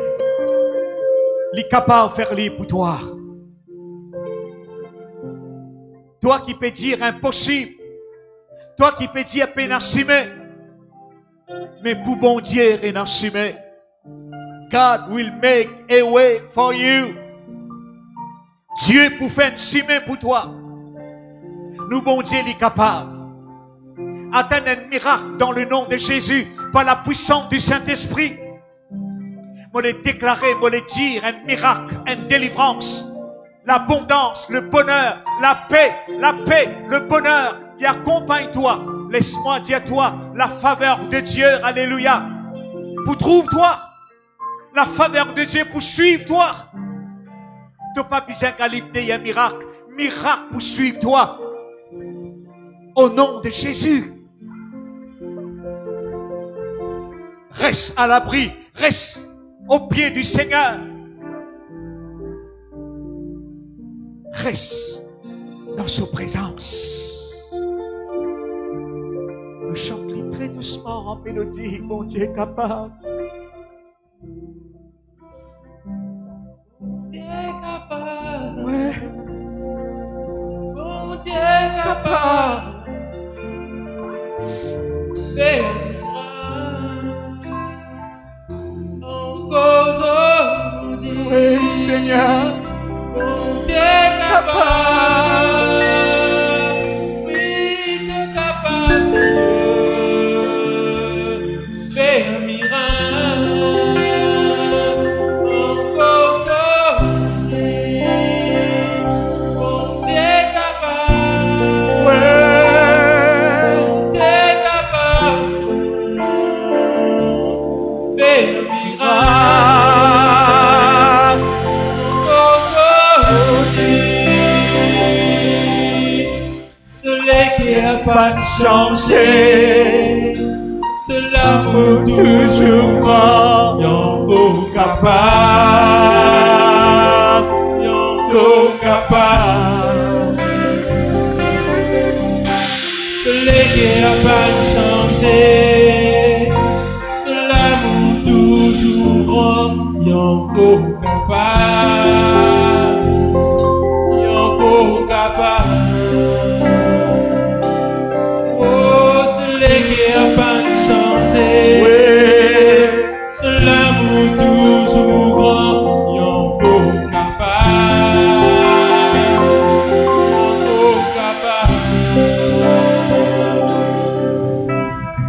il est capable de faire lui pour toi. Toi qui peux dire impossible, toi qui peux dire pénassime, mais pour bon Dieu, pénassime. God will make a way for you. Dieu pour faire un chemin pour toi. Nous, bon Dieu, il est capable. Atteindre un miracle dans le nom de Jésus, par la puissance du Saint-Esprit. Moi, les déclarer, moi, les dire, un miracle, une délivrance, l'abondance, le bonheur, la paix, le bonheur, qui accompagne toi. Laisse-moi dire toi, la faveur de Dieu, alléluia, pour trouve-toi, la faveur de Dieu pour suivre toi. Tu n'as pas besoin d'allier un miracle pour suivre toi. Au nom de Jésus. Reste à l'abri, reste au pied du Seigneur. Reste dans sa présence. Nous chantons très doucement en mélodie, mon Dieu est capable. Dieu est capable. Ouais. Mon Dieu est capable. Oui, Seigneur. Mon Dieu est capable. Oui, tu es capable, Seigneur. Fais un miracle. Encore aujourd'hui. Mon Dieu est capable. Ouais. Mon Dieu est capable. Fais un miracle. Pas de changer, c'est l'amour toujours grand, Yongo capable, capable. C'est qui a pas changé, c'est l'amour toujours grand, Yongo capable, Yongo capable. C'est l'amour toujours grand, Yongo capable, Yongo capable.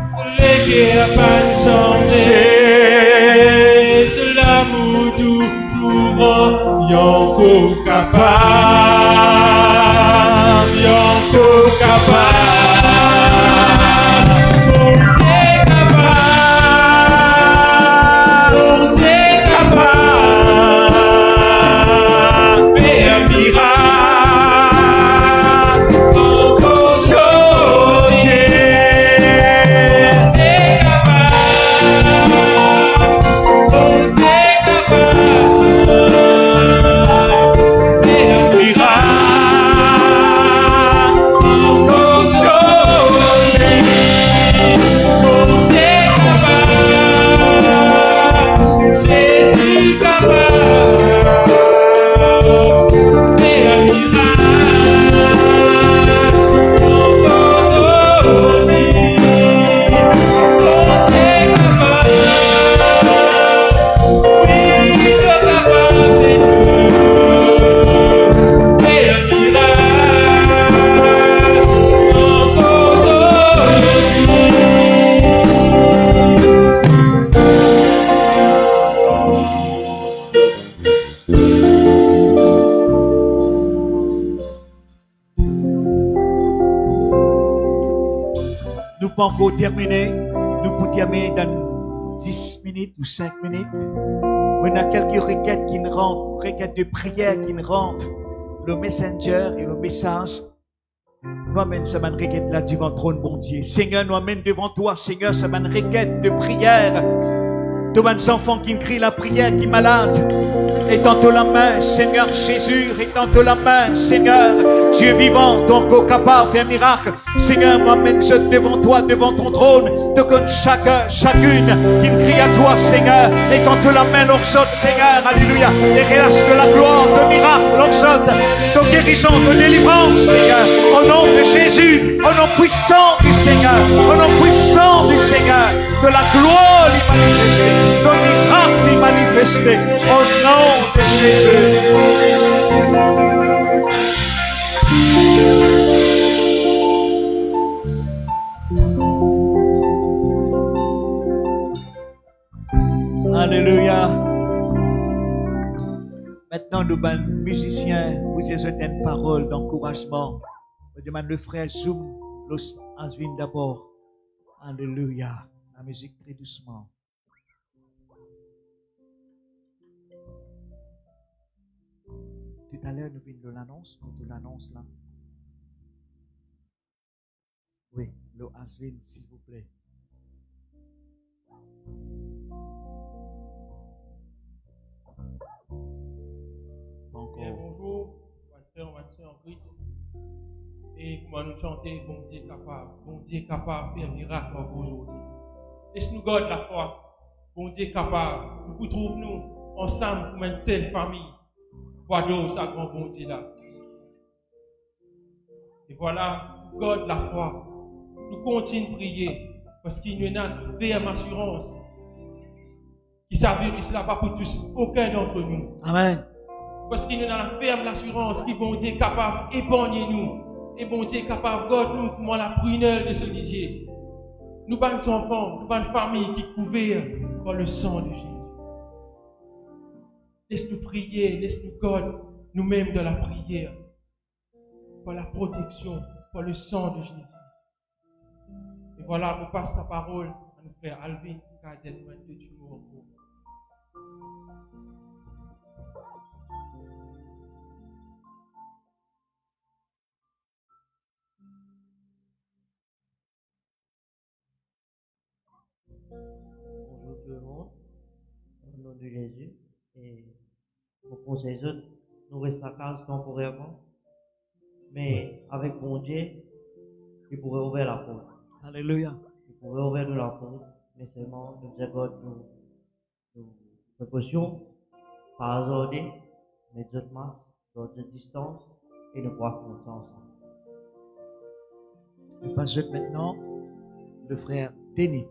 C'est qui a pas changé, c'est l'amour toujours grand, Yongo capable, Yongo capable. Pas encore terminé. Nous pouvons terminer dans 10 minutes ou 5 minutes. On a quelques requêtes qui nous rentrent, requêtes de prière qui nous rentrent. Le messenger et le message. Nous amène ça une requête là devant le trône, bon Dieu. Seigneur, nous amène devant toi, Seigneur, ça une requête de prière. De mes enfants qui crient la prière, qui sont malades. est entre la main, Seigneur Jésus, est entre la main, Seigneur, Dieu vivant, donc au capable, faire miracle. Seigneur, m'amène-je devant toi, devant ton trône, de comme chacune qui me crie à toi, Seigneur, est entre la main, l'oxote, Seigneur, alléluia, et relâche de la gloire, de miracle, l'oxote, de guérison, de délivrance, Seigneur, au nom de Jésus, au nom puissant du Seigneur, au nom puissant du Seigneur, de la gloire lui manifester, de miracle lui manifester, au nom de Jésus. Alléluia. Maintenant, nous, musiciens, vous avez une parole d'encouragement. Je demande le frère Zoom, Los Asvin d'abord. Alléluia. La musique très doucement. Tout à l'heure, nous venons de l'annonce, là. Oui, Los Asvin, s'il vous plaît. Bien, bonjour, on va en Christ. Et comment nous chanter, bon Dieu capable de faire un miracle aujourd'hui. Laisse-nous garder la foi, bon Dieu capable. Nous retrouvons-nous ensemble comme une seule famille. Voilà ça grand bon Dieu là. Et voilà, nous garde la foi. Nous continuons de prier parce qu'il y a une ferme assurance qui s'avère cela pas pour tous, aucun d'entre nous. Amen. Parce qu'il nous a la ferme l'assurance qui bon Dieu est capable d'épargner nous. Et bon Dieu est capable de garder nous comme la prunelle de ce lisier. Nous avons des enfants, nous avons une famille qui est couverte par le sang de Jésus. Laisse-nous prier, laisse-nous garder nous-mêmes de la prière. Par la protection, par le sang de Jésus. Et voilà, nous passons la parole à notre frère Alvin qui a dit de Dieu en cours. Bonjour tout le monde, au nom de Jésus. Et pour conseiller autres, nous restons à casa temporairement, mais avec bon Dieu, il pourrait ouvrir la porte. Alléluia. Il pourrait ouvrir la porte, mais seulement nous avons nos précautions, pas hasarder, mais d'autres masques, d'autres distances, et nous pourrons faire ça ensemble. Je passe maintenant le frère Denis.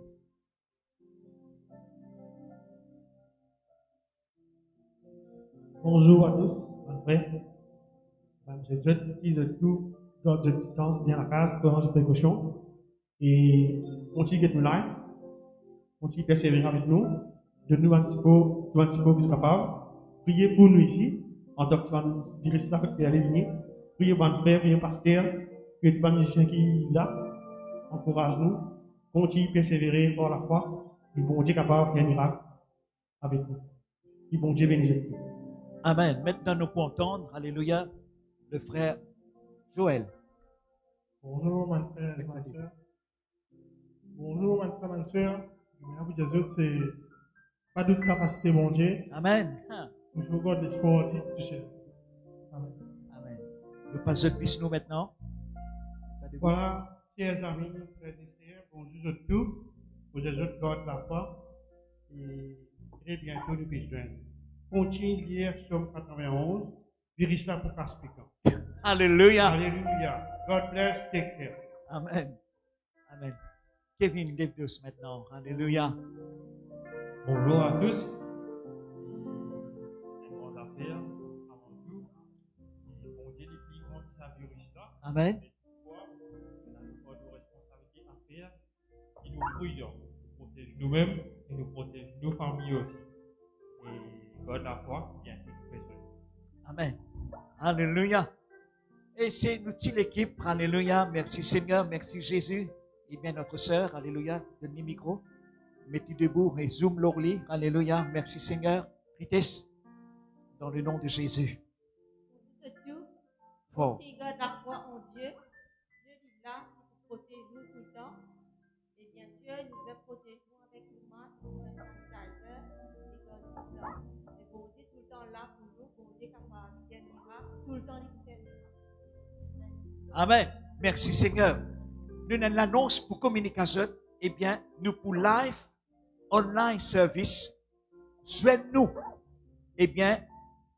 Bonjour à tous, mon frère. J'ai déjà dit de tout dans de distance, bien la case, prendre des précautions. Et continuez de nous là, continuez de persévérer avec nous, de nous un petit peu plus capables. Priez pour nous ici, en tant que virus là, qui est allé venir. Priez pour notre frère, priez pour pasteur, priez pour le musicien qui est là. Encourage-nous, continuez de persévérer par la foi. Et bon Dieu est capable de faire un miracle avec nous. Et bon Dieu bénisse nous. Amen. Maintenant, nous pouvons entendre, alléluia, le frère Joël. Bonjour, mon frère et ma soeur. Bonjour, mon frère et ma soeur. Je vous dis, c'est pas de capacité, mon Dieu. Amen. Nous faut garder l'espoir du ciel. Amen. Amen. Nous passons plus nous maintenant. Voilà, chers amis, frères et sœurs, bonjour à tous. Vous êtes garde la foi. Et très bientôt, nous besoin. Continue de lire Somme 91, virus là pour Caspican. Alléluia. Alléluia. God bless, take care. Amen. Amen. Kevin, lève-toi maintenant. Alléluia. Bonjour à tous. Une grande affaire, avant tout. Bon Dieu, les plus grands qui savent virus là. Amen. On a une responsabilité à faire qui nous prudent, nous protège nous-mêmes et nous protège nos familles aussi. Et God la foi, bien que nous faisons. Amen. Alléluia. Et c'est nous, l'équipe. Alléluia. Merci Seigneur. Merci Jésus. Et bien notre sœur. Alléluia. Donne le micro. Mettez debout et zoom l'orly. Alléluia. Merci Seigneur. Vitesse. Dans le nom de Jésus. Fort. Qui garde la foi en Dieu. Dieu est là pour protéger nous tout le temps. Et bien sûr, il nous protège avec le masque, le sanitizer et le distance. Et bon Dieu tout le temps là là pour nous, bon Dieu capable de faire miracle, tout le temps il fait miracle. Amen. Merci Seigneur. Nous avons l'annonce pour communiquer avec eux. Eh bien, nous pour live, online service, joignez-nous. Eh bien,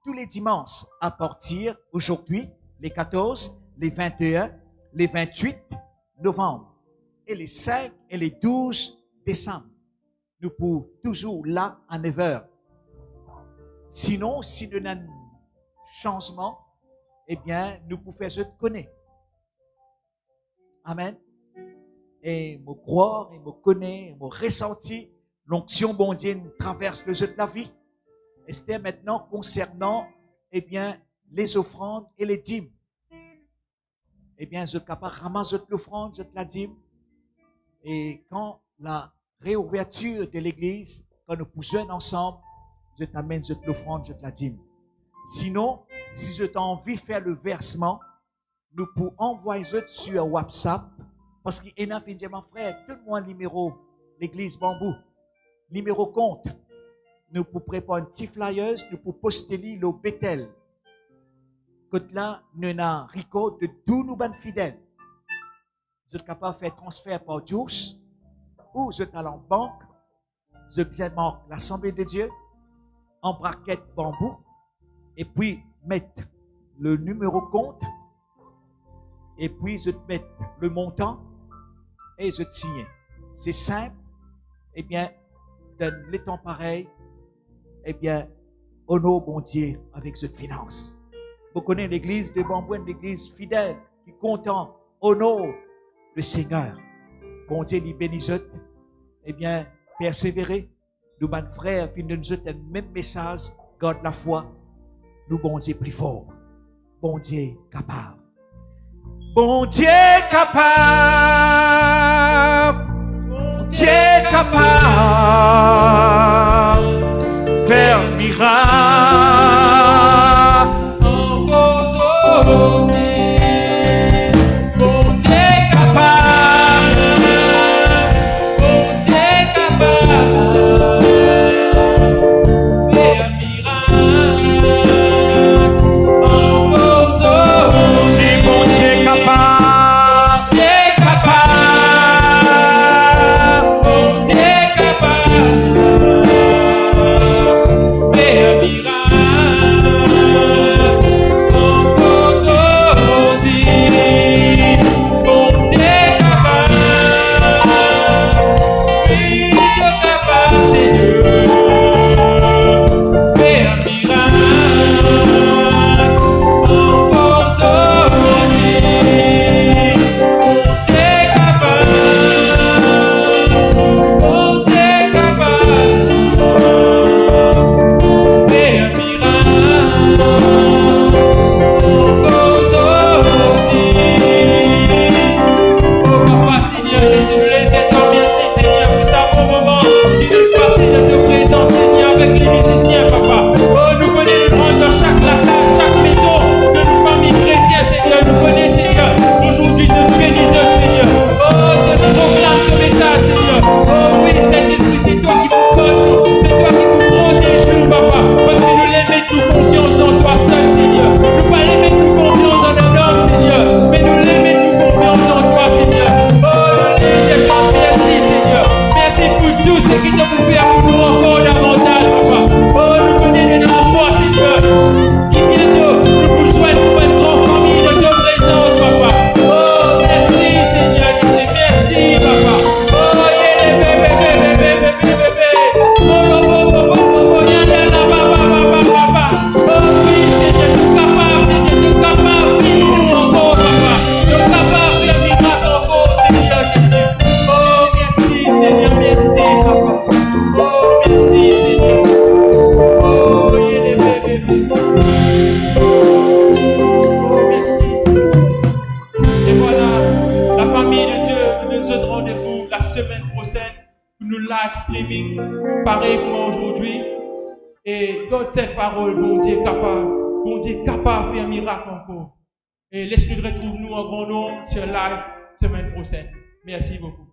tous les dimanches à partir aujourd'hui, les 14, les 21, les 28 novembre et les 5 et les 12 décembre. Nous pouvons toujours là à 9h. Sinon, si nous avons un changement, eh bien, nous pouvons faire ce que connaît. Amen. Et me croire, et me connaître, me ressentir, l'onction bon Dieu traverse le jeu de la vie. Et c'était maintenant concernant, eh bien, les offrandes et les dîmes. Eh bien, je suis capable de ramasser l'offrande, je la dîme. Et quand la réouverture de l'église, quand nous poussons ensemble, je t'amène l'offrande, je la dîme. Sinon, si je t'ai envie de faire le versement, nous pouvons envoyer sur WhatsApp, parce qu'il y a un frère, donne-moi un numéro, l'église Bambou, numéro compte. Nous pouvons préparer un petit flyer, nous pouvons poster le Bethel. Côté là, nous avons un record de tous nos bonnes fidèles. Vous êtes capable de faire transfert par Juice, ou vous êtes allé en banque, vous êtes bien marqué l'Assemblée de Dieu, en braquette Bambou, et puis mettre le numéro compte, et puis je te mets le montant, et je te signe. C'est simple. Eh bien, dans les temps pareils, eh bien, honore bon Dieu avec cette finance. Vous connaissez l'église de Bambou, une église fidèle, qui est content, honore le Seigneur. Bon Dieu, il bénit. Eh bien, persévérer. Nous, mes frères, fin de nous le même message, garde la foi. Nous, bon Dieu, plus fort. Bon Dieu, capable. Bon Dieu capable, bon Dieu capable, faire miracle en vos odieux. Bon Dieu capable, bon Dieu capable, faire miracle en vos odieux. Bon Dieu capable, Dieu capable, bon Dieu capable, faire miracle en vos odieux. Bon Dieu capable, oui, Dieu capable, Seigneur, faire miracle en vos cette parole, bon Dieu capable de faire miracle encore. Et laisse-nous retrouver nous en grand nom sur live semaine prochaine. Merci beaucoup.